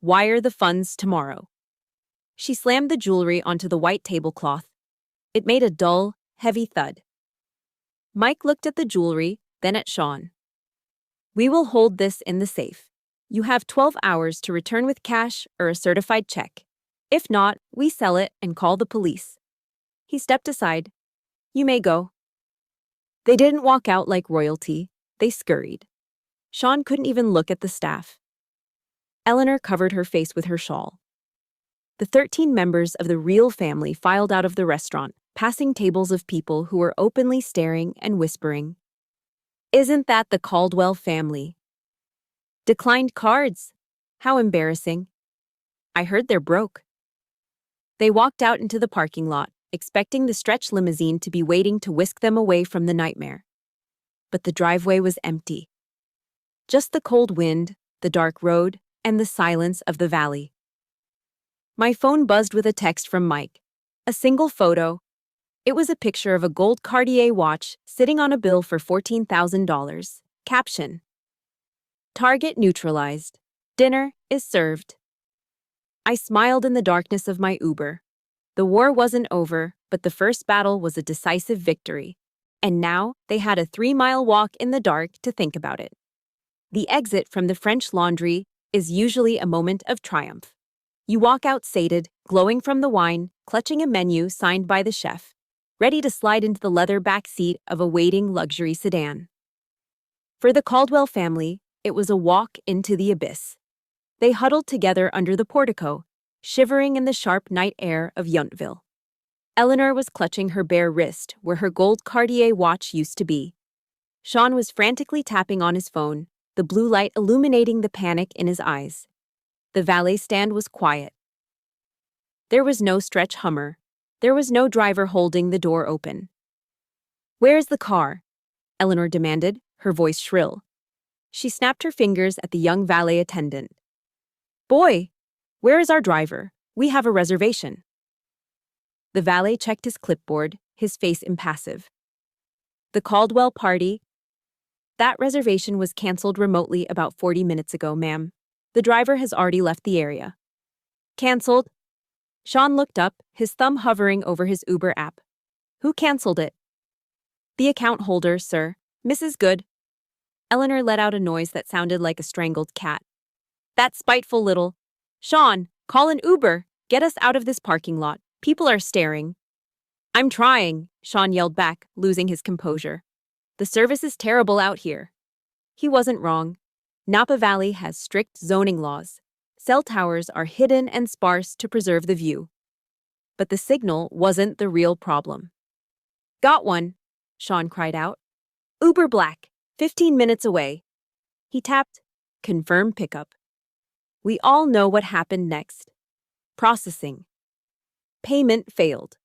wire the funds tomorrow. She slammed the jewelry onto the white tablecloth. It made a dull, heavy thud. Mike looked at the jewelry, then at Sean. We will hold this in the safe. You have 12 hours to return with cash or a certified check. If not, we sell it and call the police. He stepped aside. You may go. They didn't walk out like royalty. They scurried. Sean couldn't even look at the staff. Eleanor covered her face with her shawl. The 13 members of the real family filed out of the restaurant, passing tables of people who were openly staring and whispering. Isn't that the Caldwell family? Declined cards. How embarrassing. I heard they're broke. They walked out into the parking lot, expecting the stretch limousine to be waiting to whisk them away from the nightmare. But the driveway was empty. Just the cold wind, the dark road, and the silence of the valley. My phone buzzed with a text from Mike. A single photo. It was a picture of a gold Cartier watch sitting on a bill for $14,000. Caption: Target neutralized. Dinner is served. I smiled in the darkness of my Uber. The war wasn't over, but the first battle was a decisive victory. And now they had a 3-mile walk in the dark to think about it. The exit from the French Laundry is usually a moment of triumph. You walk out sated, glowing from the wine, clutching a menu signed by the chef, ready to slide into the leather back seat of a waiting luxury sedan. For the Caldwell family, it was a walk into the abyss. They huddled together under the portico, shivering in the sharp night air of Yountville. Eleanor was clutching her bare wrist where her gold Cartier watch used to be. Sean was frantically tapping on his phone, the blue light illuminating the panic in his eyes. The valet stand was quiet. There was no stretch Hummer. There was no driver holding the door open. Where's the car? Eleanor demanded, her voice shrill. She snapped her fingers at the young valet attendant. Boy, where is our driver? We have a reservation. The valet checked his clipboard, his face impassive. The Caldwell party? That reservation was canceled remotely about 40 minutes ago, ma'am. The driver has already left the area. Canceled? Sean looked up, his thumb hovering over his Uber app. Who canceled it? The account holder, sir. Mrs. Good. Eleanor let out a noise that sounded like a strangled cat. That spiteful little. Sean, call an Uber. Get us out of this parking lot. People are staring. I'm trying, Sean yelled back, losing his composure. The service is terrible out here. He wasn't wrong. Napa Valley has strict zoning laws. Cell towers are hidden and sparse to preserve the view. But the signal wasn't the real problem. Got one, Sean cried out. Uber Black, 15 minutes away. He tapped, confirm pickup. We all know what happened next. Processing. Payment failed.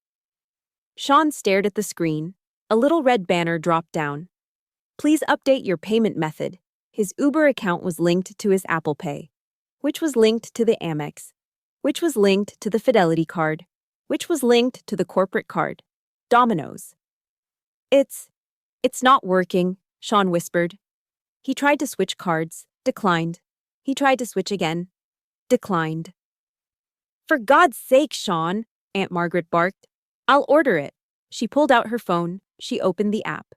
Sean stared at the screen. A little red banner dropped down. Please update your payment method. His Uber account was linked to his Apple Pay, which was linked to the Amex, which was linked to the Fidelity card, which was linked to the corporate card. Dominoes. It's not working, Sean whispered. He tried to switch cards, declined. He tried to switch again, declined. For God's sake, Sean, Aunt Margaret barked. I'll order it. She pulled out her phone. She opened the app.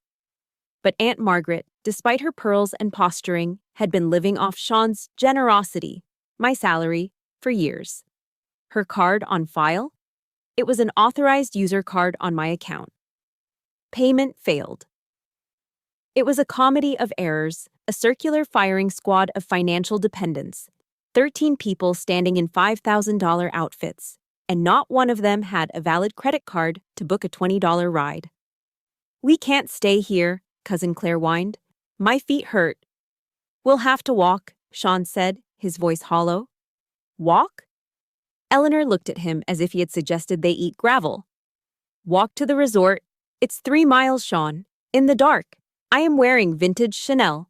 But Aunt Margaret, despite her pearls and posturing, had been living off Sean's generosity, my salary, for years. Her card on file? It was an authorized user card on my account. Payment failed. It was a comedy of errors, a circular firing squad of financial dependents, 13 people standing in $5,000 outfits, and not one of them had a valid credit card to book a $20 ride. We can't stay here, Cousin Claire whined. My feet hurt. We'll have to walk, Sean said, his voice hollow. Walk? Eleanor looked at him as if he had suggested they eat gravel. Walk to the resort. It's 3 miles, Sean. In the dark. I am wearing vintage Chanel.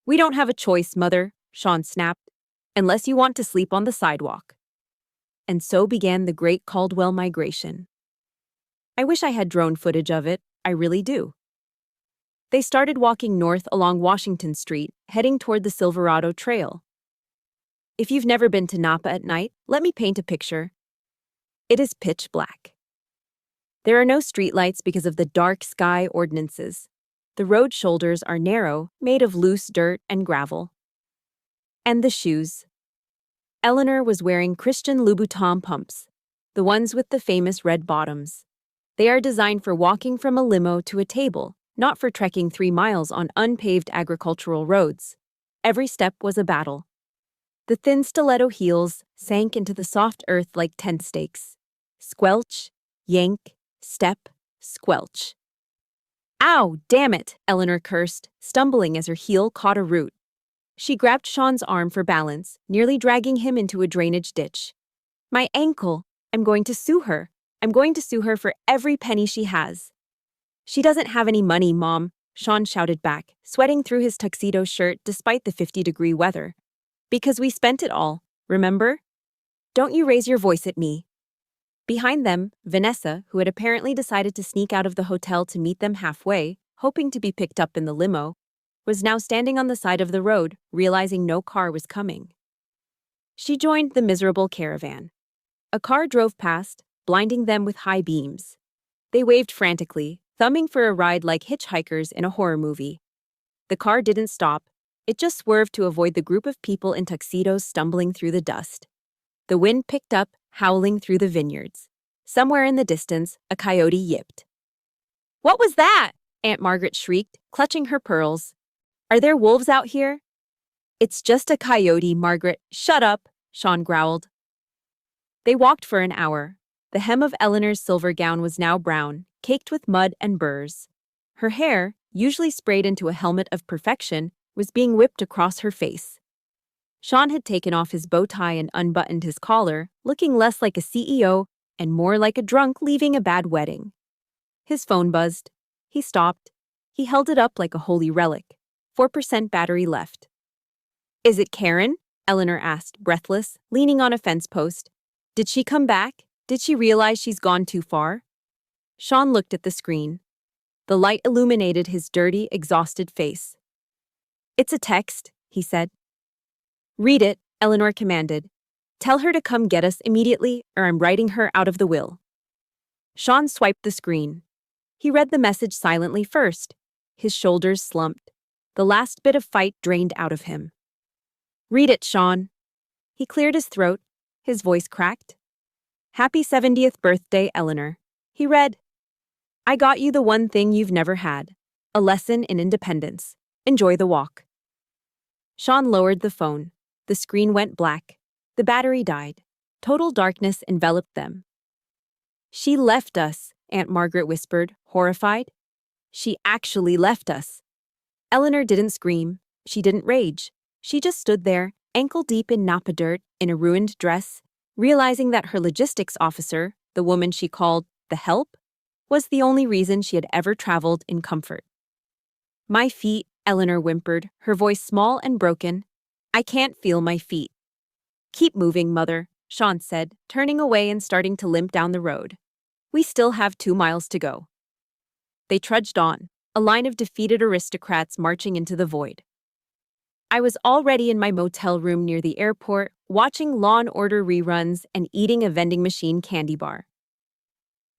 We don't have a choice, Mother, Sean snapped, unless you want to sleep on the sidewalk. And so began the Great Caldwell Migration. I wish I had drone footage of it, I really do. They started walking north along Washington Street, heading toward the Silverado Trail. If you've never been to Napa at night, let me paint a picture. It is pitch black. There are no streetlights because of the dark sky ordinances. The road shoulders are narrow, made of loose dirt and gravel. And the shoes. Eleanor was wearing Christian Louboutin pumps, the ones with the famous red bottoms. They are designed for walking from a limo to a table, not for trekking 3 miles on unpaved agricultural roads. Every step was a battle. The thin stiletto heels sank into the soft earth like tent stakes. Squelch, yank, step, squelch. Ow, damn it, Eleanor cursed, stumbling as her heel caught a root. She grabbed Sean's arm for balance, nearly dragging him into a drainage ditch. My ankle! I'm going to sue her. I'm going to sue her for every penny she has. She doesn't have any money, Mom, Sean shouted back, sweating through his tuxedo shirt despite the 50-degree weather. Because we spent it all, remember? Don't you raise your voice at me. Behind them, Vanessa, who had apparently decided to sneak out of the hotel to meet them halfway, hoping to be picked up in the limo, was now standing on the side of the road, realizing no car was coming. She joined the miserable caravan. A car drove past, blinding them with high beams. They waved frantically, thumbing for a ride like hitchhikers in a horror movie. The car didn't stop. It just swerved to avoid the group of people in tuxedos stumbling through the dust. The wind picked up, howling through the vineyards. Somewhere in the distance, a coyote yipped. What was that? Aunt Margaret shrieked, clutching her pearls. Are there wolves out here? It's just a coyote, Margaret. Shut up, Sean growled. They walked for an hour. The hem of Eleanor's silver gown was now brown, caked with mud and burrs. Her hair, usually sprayed into a helmet of perfection, was being whipped across her face. Sean had taken off his bow tie and unbuttoned his collar, looking less like a CEO and more like a drunk leaving a bad wedding. His phone buzzed. He stopped. He held it up like a holy relic. 4% battery left. Is it Karen? Eleanor asked, breathless, leaning on a fence post. Did she come back? Did she realize she's gone too far? Sean looked at the screen. The light illuminated his dirty, exhausted face. It's a text, he said. Read it, Eleanor commanded. Tell her to come get us immediately, or I'm writing her out of the will. Sean swiped the screen. He read the message silently first. His shoulders slumped. The last bit of fight drained out of him. Read it, Sean. He cleared his throat. His voice cracked. Happy 70th birthday, Eleanor. He read, I got you the one thing you've never had. A lesson in independence. Enjoy the walk. Sean lowered the phone. The screen went black. The battery died. Total darkness enveloped them. She left us, Aunt Margaret whispered, horrified. She actually left us. Eleanor didn't scream. She didn't rage. She just stood there, ankle-deep in Napa dirt, in a ruined dress, realizing that her logistics officer, the woman she called the help, was the only reason she had ever traveled in comfort. My feet, Eleanor whimpered, her voice small and broken. I can't feel my feet. Keep moving, Mother, Sean said, turning away and starting to limp down the road. We still have 2 miles to go. They trudged on, a line of defeated aristocrats marching into the void. I was already in my motel room near the airport, watching Law and Order reruns and eating a vending machine candy bar.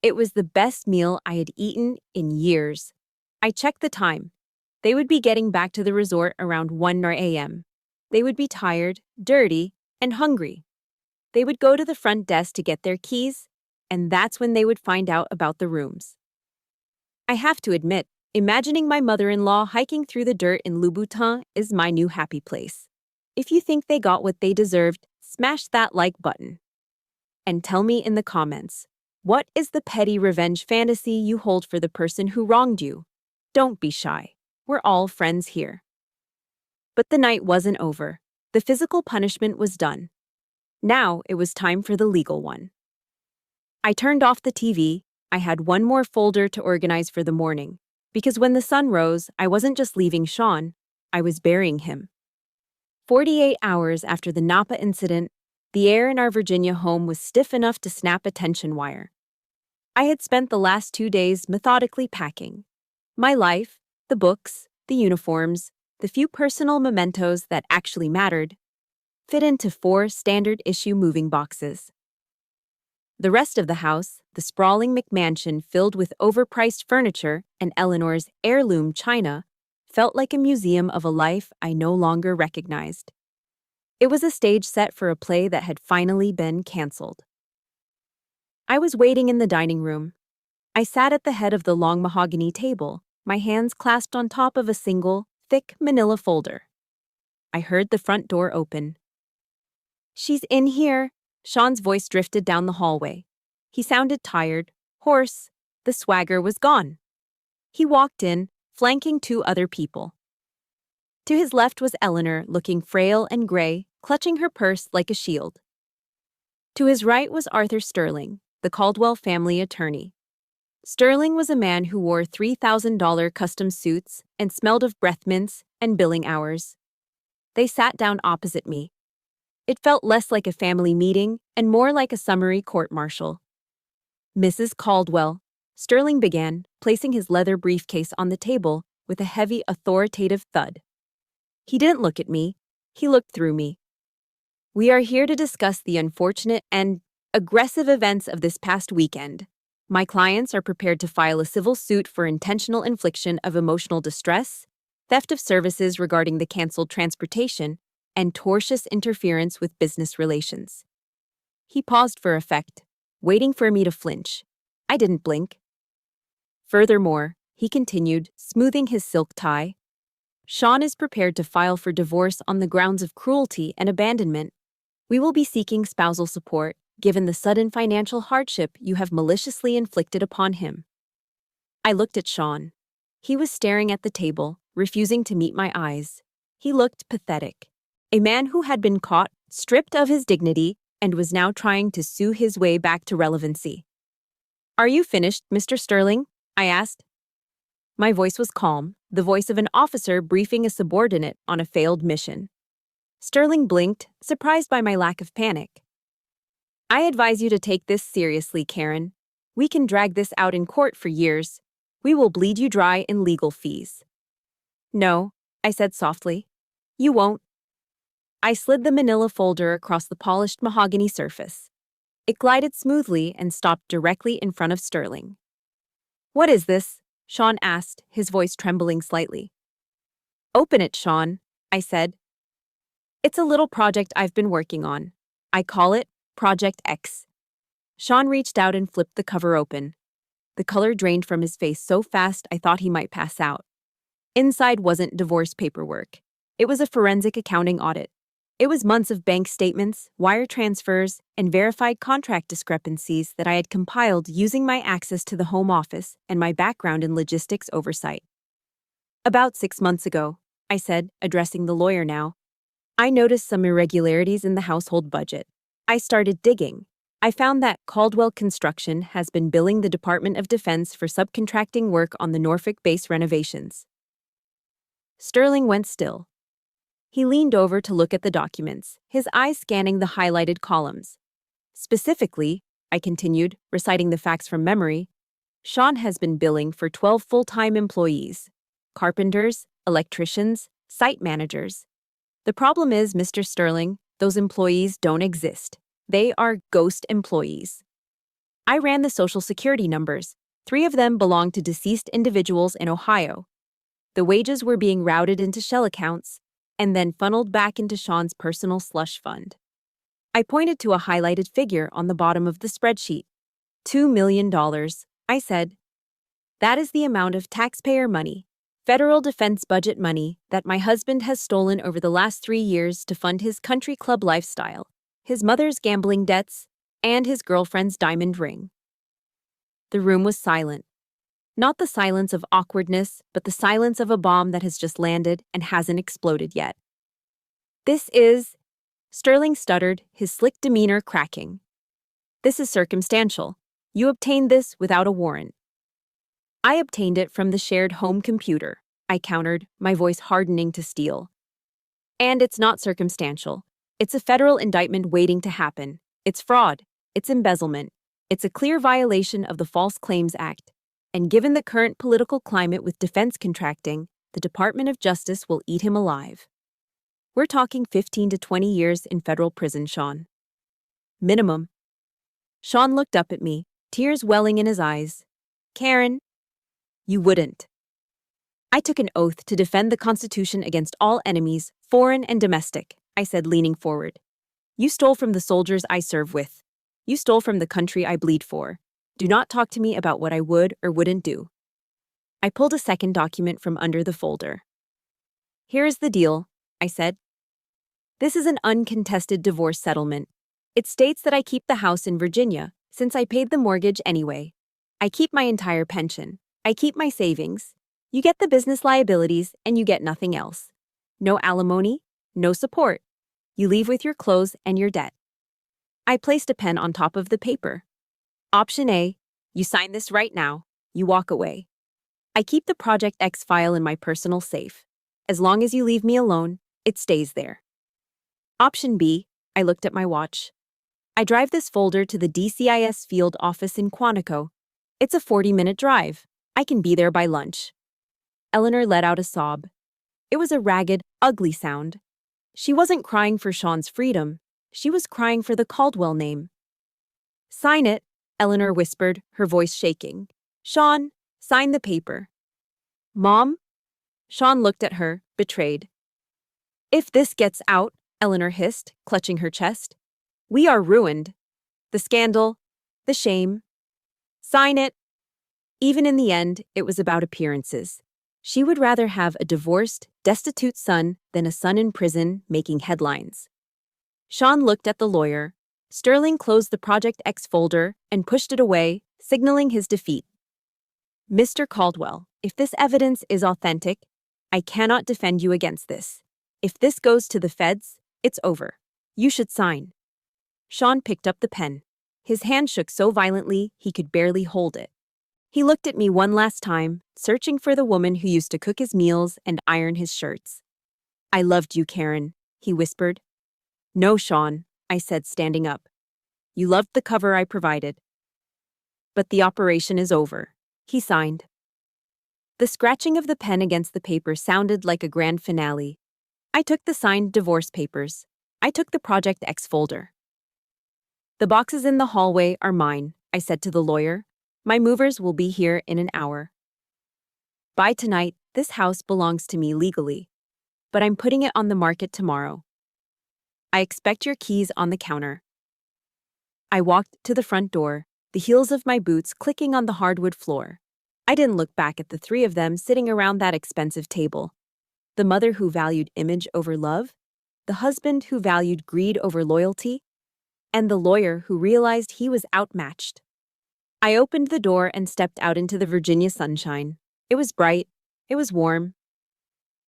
It was the best meal I had eaten in years. I checked the time. They would be getting back to the resort around 1 a.m. They would be tired, dirty, and hungry. They would go to the front desk to get their keys, and that's when they would find out about the rooms. I have to admit, imagining my mother-in-law hiking through the dirt in Louboutin is my new happy place. If you think they got what they deserved, smash that like button. And tell me in the comments, what is the petty revenge fantasy you hold for the person who wronged you? Don't be shy. We're all friends here. But the night wasn't over. The physical punishment was done. Now it was time for the legal one. I turned off the TV. I had one more folder to organize for the morning, because when the sun rose, I wasn't just leaving Sean, I was burying him. 48 hours after the Napa incident, the air in our Virginia home was stiff enough to snap a tension wire. I had spent the last 2 days methodically packing. My life, the books, the uniforms, the few personal mementos that actually mattered, fit into 4 standard-issue moving boxes. The rest of the house, the sprawling McMansion filled with overpriced furniture and Eleanor's heirloom china, felt like a museum of a life I no longer recognized. It was a stage set for a play that had finally been canceled. I was waiting in the dining room. I sat at the head of the long mahogany table, my hands clasped on top of a single, thick manila folder. I heard the front door open. "She's in here," Sean's voice drifted down the hallway. He sounded tired, hoarse. The swagger was gone. He walked in, flanking 2 other people. To his left was Eleanor, looking frail and gray, clutching her purse like a shield. To his right was Arthur Sterling, the Caldwell family attorney. Sterling was a man who wore $3,000 custom suits and smelled of breath mints and billing hours. They sat down opposite me. It felt less like a family meeting and more like a summary court-martial. "Mrs. Caldwell," Sterling began, placing his leather briefcase on the table with a heavy, authoritative thud. He didn't look at me. He looked through me. "We are here to discuss the unfortunate and aggressive events of this past weekend. My clients are prepared to file a civil suit for intentional infliction of emotional distress, theft of services regarding the canceled transportation, and tortious interference with business relations." He paused for effect, waiting for me to flinch. I didn't blink. "Furthermore," he continued, smoothing his silk tie, "Sean is prepared to file for divorce on the grounds of cruelty and abandonment. We will be seeking spousal support, given the sudden financial hardship you have maliciously inflicted upon him." I looked at Sean. He was staring at the table, refusing to meet my eyes. He looked pathetic. A man who had been caught, stripped of his dignity, and was now trying to sue his way back to relevancy. "Are you finished, Mr. Sterling?" I asked. My voice was calm, the voice of an officer briefing a subordinate on a failed mission. Sterling blinked, surprised by my lack of panic. "I advise you to take this seriously, Karen. We can drag this out in court for years. We will bleed you dry in legal fees." "No," I said softly. "You won't." I slid the manila folder across the polished mahogany surface. It glided smoothly and stopped directly in front of Sterling. "What is this?" Sean asked, his voice trembling slightly. "Open it, Sean," I said. "It's a little project I've been working on. I call it Project X." Sean reached out and flipped the cover open. The color drained from his face so fast I thought he might pass out. Inside wasn't divorce paperwork. It was a forensic accounting audit. It was months of bank statements, wire transfers, and verified contract discrepancies that I had compiled using my access to the home office and my background in logistics oversight. "About 6 months ago," I said, addressing the lawyer now, "I noticed some irregularities in the household budget. I started digging. I found that Caldwell Construction has been billing the Department of Defense for subcontracting work on the Norfolk base renovations." Sterling went still. He leaned over to look at the documents, his eyes scanning the highlighted columns. Specifically, I continued, reciting the facts from memory, Sean has been billing for 12 full-time employees, carpenters, electricians, site managers. The problem is, Mr. Sterling, those employees don't exist. They are ghost employees. I ran the Social Security numbers. 3 of them belonged to deceased individuals in Ohio. The wages were being routed into shell accounts and then funneled back into Sean's personal slush fund. I pointed to a highlighted figure on the bottom of the spreadsheet. $2 million, I said. That is the amount of taxpayer money, federal defense budget money, that my husband has stolen over the last 3 years to fund his country club lifestyle, his mother's gambling debts, and his girlfriend's diamond ring. The room was silent. Not the silence of awkwardness, but the silence of a bomb that has just landed and hasn't exploded yet. This is, Sterling stuttered, his slick demeanor cracking. This is circumstantial. You obtained this without a warrant. I obtained it from the shared home computer, I countered, my voice hardening to steel. And it's not circumstantial. It's a federal indictment waiting to happen. It's fraud. It's embezzlement. It's a clear violation of the False Claims Act. And given the current political climate with defense contracting, the Department of Justice will eat him alive. We're talking 15 to 20 years in federal prison, Sean. Minimum. Sean looked up at me, tears welling in his eyes. Karen, you wouldn't. I took an oath to defend the Constitution against all enemies, foreign and domestic, I said, leaning forward. You stole from the soldiers I serve with. You stole from the country I bleed for. Do not talk to me about what I would or wouldn't do. I pulled a second document from under the folder. Here is the deal, I said. This is an uncontested divorce settlement. It states that I keep the house in Virginia, since I paid the mortgage anyway. I keep my entire pension. I keep my savings. You get the business liabilities, and you get nothing else. No alimony, no support. You leave with your clothes and your debt. I placed a pen on top of the paper. Option A, you sign this right now. You walk away. I keep the Project X file in my personal safe. As long as you leave me alone, it stays there. Option B, I looked at my watch. I drive this folder to the DCIS field office in Quantico. It's a 40-minute drive. I can be there by lunch. Eleanor let out a sob. It was a ragged, ugly sound. She wasn't crying for Sean's freedom. She was crying for the Caldwell name. Sign it, Eleanor whispered, her voice shaking. Sean, sign the paper. Mom? Sean looked at her, betrayed. If this gets out, Eleanor hissed, clutching her chest, we are ruined. The scandal, the shame. Sign it. Even in the end, it was about appearances. She would rather have a divorced, destitute son than a son in prison making headlines. Sean looked at the lawyer. Sterling closed the Project X folder and pushed it away, signaling his defeat. Mr. Caldwell, if this evidence is authentic, I cannot defend you against this. If this goes to the feds, it's over. You should sign. Sean picked up the pen. His hand shook so violently he could barely hold it. He looked at me one last time, searching for the woman who used to cook his meals and iron his shirts. I loved you, Karen, he whispered. No, Sean, I said, standing up. You loved the cover I provided. But the operation is over, he signed. The scratching of the pen against the paper sounded like a grand finale. I took the signed divorce papers. I took the Project X folder. The boxes in the hallway are mine, I said to the lawyer. My movers will be here in an hour. By tonight, this house belongs to me legally, but I'm putting it on the market tomorrow. I expect your keys on the counter. I walked to the front door, the heels of my boots clicking on the hardwood floor. I didn't look back at the 3 of them sitting around that expensive table. The mother who valued image over love, the husband who valued greed over loyalty, and the lawyer who realized he was outmatched. I opened the door and stepped out into the Virginia sunshine. It was bright. It was warm.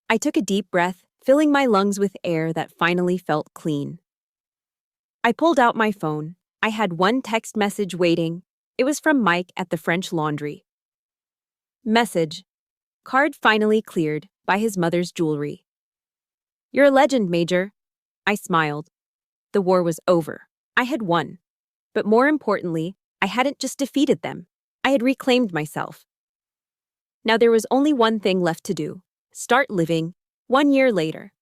I took a deep breath, filling my lungs with air that finally felt clean. I pulled out my phone. I had one text message waiting. It was from Mike at the French Laundry. Message. Card finally cleared by his mother's jewelry. You're a legend, Major. I smiled. The war was over. I had won. But more importantly, I hadn't just defeated them. I had reclaimed myself. Now there was only one thing left to do: start living. 1 year later.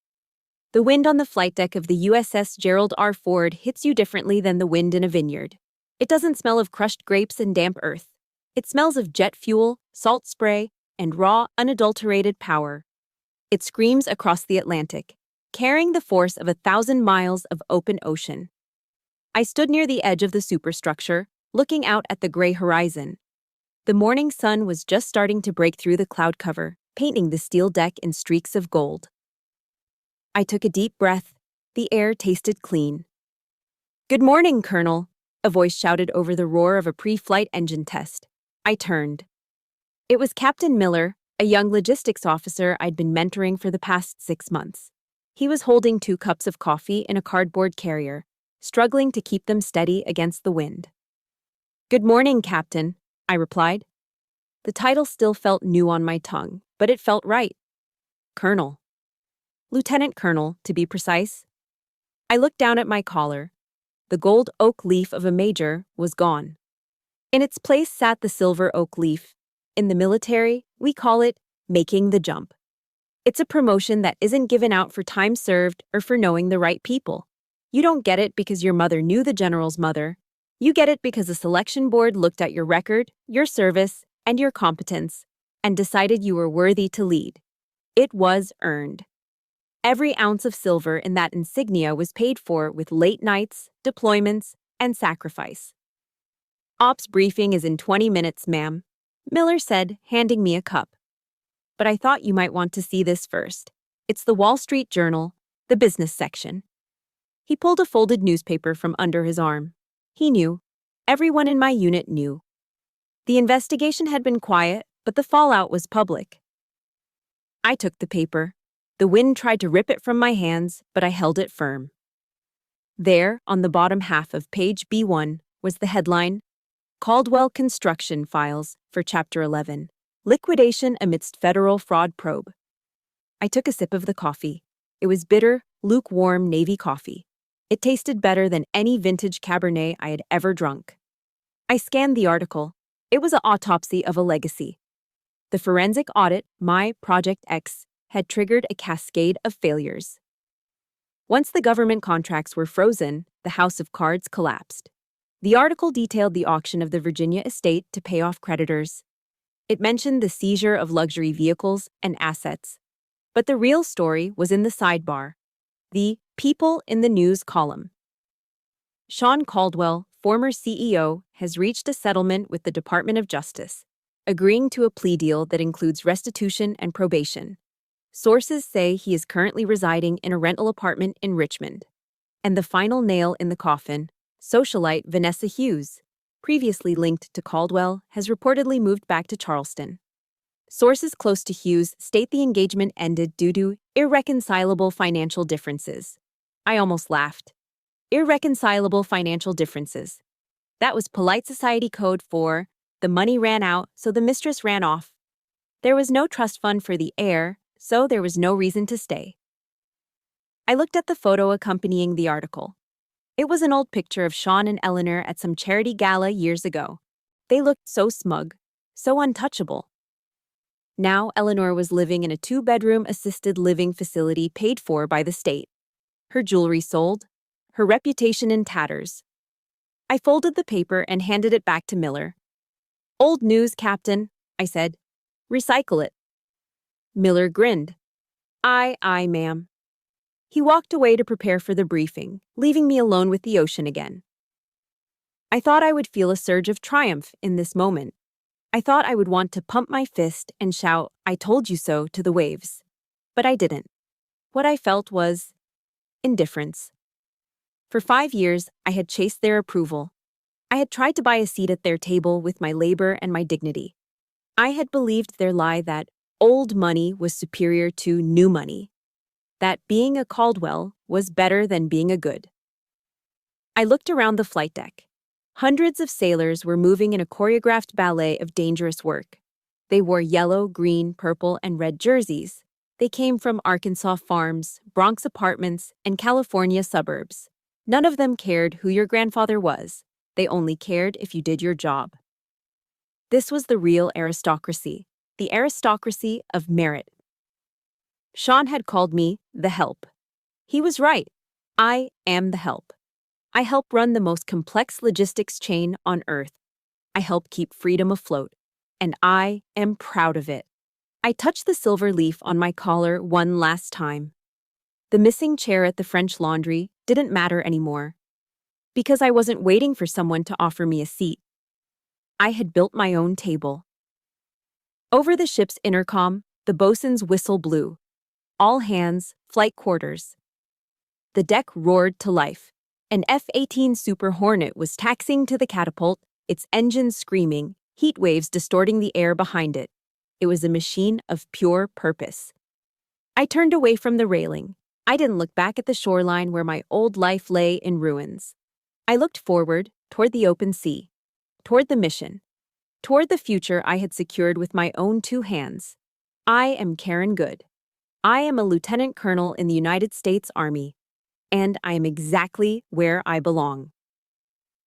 The wind on the flight deck of the USS Gerald R. Ford hits you differently than the wind in a vineyard. It doesn't smell of crushed grapes and damp earth. It smells of jet fuel, salt spray, and raw, unadulterated power. It screams across the Atlantic, carrying the force of 1,000 miles of open ocean. I stood near the edge of the superstructure, looking out at the gray horizon. The morning sun was just starting to break through the cloud cover, painting the steel deck in streaks of gold. I took a deep breath. The air tasted clean. "Good morning, Colonel," a voice shouted over the roar of a pre-flight engine test. I turned. It was Captain Miller, a young logistics officer I'd been mentoring for the past 6 months. He was holding 2 cups of coffee in a cardboard carrier, struggling to keep them steady against the wind. "Good morning, Captain," I replied. The title still felt new on my tongue, but it felt right. Colonel. Lieutenant Colonel, to be precise. I looked down at my collar. The gold oak leaf of a major was gone. In its place sat the silver oak leaf. In the military, we call it making the jump. It's a promotion that isn't given out for time served or for knowing the right people. You don't get it because your mother knew the general's mother. You get it because a selection board looked at your record, your service, and your competence, and decided you were worthy to lead. It was earned. Every ounce of silver in that insignia was paid for with late nights, deployments, and sacrifice. "Ops briefing is in 20 minutes, ma'am," Miller said, handing me a cup. "But I thought you might want to see this first. It's the Wall Street Journal, the business section." He pulled a folded newspaper from under his arm. He knew. Everyone in my unit knew. The investigation had been quiet, but the fallout was public. I took the paper. The wind tried to rip it from my hands, but I held it firm. There, on the bottom half of page B1, was the headline, "Caldwell Construction Files for Chapter 11, Liquidation Amidst Federal Fraud Probe." I took a sip of the coffee. It was bitter, lukewarm Navy coffee. It tasted better than any vintage Cabernet I had ever drunk. I scanned the article. It was an autopsy of a legacy. The forensic audit, my Project X, had triggered a cascade of failures. Once the government contracts were frozen, the house of cards collapsed. The article detailed the auction of the Virginia estate to pay off creditors. It mentioned the seizure of luxury vehicles and assets. But the real story was in the sidebar, the People in the News column. Sean Caldwell, former CEO, has reached a settlement with the Department of Justice, agreeing to a plea deal that includes restitution and probation. Sources say he is currently residing in a rental apartment in Richmond. And the final nail in the coffin, socialite Vanessa Hughes, previously linked to Caldwell, has reportedly moved back to Charleston. Sources close to Hughes state the engagement ended due to irreconcilable financial differences. I almost laughed. Irreconcilable financial differences. That was polite society code for the money ran out, so the mistress ran off. There was no trust fund for the heir, so there was no reason to stay. I looked at the photo accompanying the article. It was an old picture of Sean and Eleanor at some charity gala years ago. They looked so smug, so untouchable. Now Eleanor was living in a 2-bedroom assisted living facility paid for by the state. Her jewelry sold, her reputation in tatters. I folded the paper and handed it back to Miller. "Old news, Captain," I said. "Recycle it." Miller grinned. Aye, ma'am." He walked away to prepare for the briefing, leaving me alone with the ocean again. I thought I would feel a surge of triumph in this moment. I thought I would want to pump my fist and shout, "I told you so," to the waves. But I didn't. What I felt was indifference. For 5 years, I had chased their approval. I had tried to buy a seat at their table with my labor and my dignity. I had believed their lie that old money was superior to new money, that being a Caldwell was better than being a Good. I looked around the flight deck. Hundreds of sailors were moving in a choreographed ballet of dangerous work. They wore yellow, green, purple, and red jerseys. They came from Arkansas farms, Bronx apartments, and California suburbs. None of them cared who your grandfather was. They only cared if you did your job. This was the real aristocracy, the aristocracy of merit. Sean had called me the help. He was right. I am the help. I help run the most complex logistics chain on Earth. I help keep freedom afloat. And I am proud of it. I touched the silver leaf on my collar one last time. The missing chair at the French Laundry didn't matter anymore. Because I wasn't waiting for someone to offer me a seat. I had built my own table. Over the ship's intercom, the bosun's whistle blew. All hands, flight quarters. The deck roared to life. An F-18 Super Hornet was taxiing to the catapult, its engines screaming, heat waves distorting the air behind it. It was a machine of pure purpose. I turned away from the railing. I didn't look back at the shoreline where my old life lay in ruins. I looked forward, toward the open sea, toward the mission, toward the future I had secured with my own two hands. I am Karen Good. I am a lieutenant colonel in the United States Army, and I am exactly where I belong.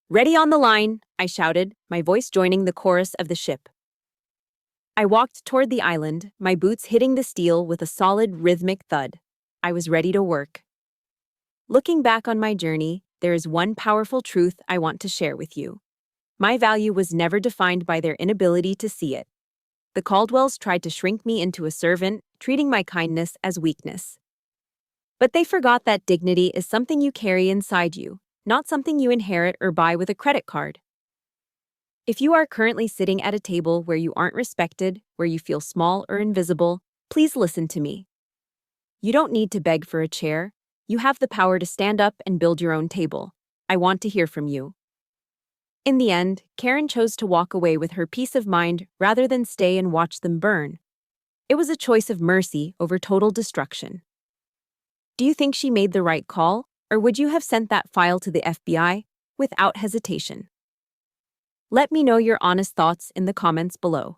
Ready on the line, I shouted, my voice joining the chorus of the ship. I walked toward the island, my boots hitting the steel with a solid rhythmic thud. I was ready to work. Looking back on my journey, there is one powerful truth I want to share with you. My value was never defined by their inability to see it. The Caldwells tried to shrink me into a servant, treating my kindness as weakness. But they forgot that dignity is something you carry inside you, not something you inherit or buy with a credit card. If you are currently sitting at a table where you aren't respected, where you feel small or invisible, please listen to me. You don't need to beg for a chair. You have the power to stand up and build your own table. I want to hear from you. In the end, Karen chose to walk away with her peace of mind rather than stay and watch them burn. It was a choice of mercy over total destruction. Do you think she made the right call, or would you have sent that file to the FBI without hesitation? Let me know your honest thoughts in the comments below.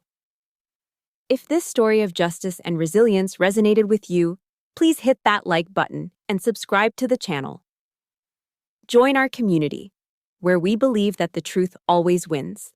If this story of justice and resilience resonated with you, please hit that like button and subscribe to the channel. Join our community, where we believe that the truth always wins.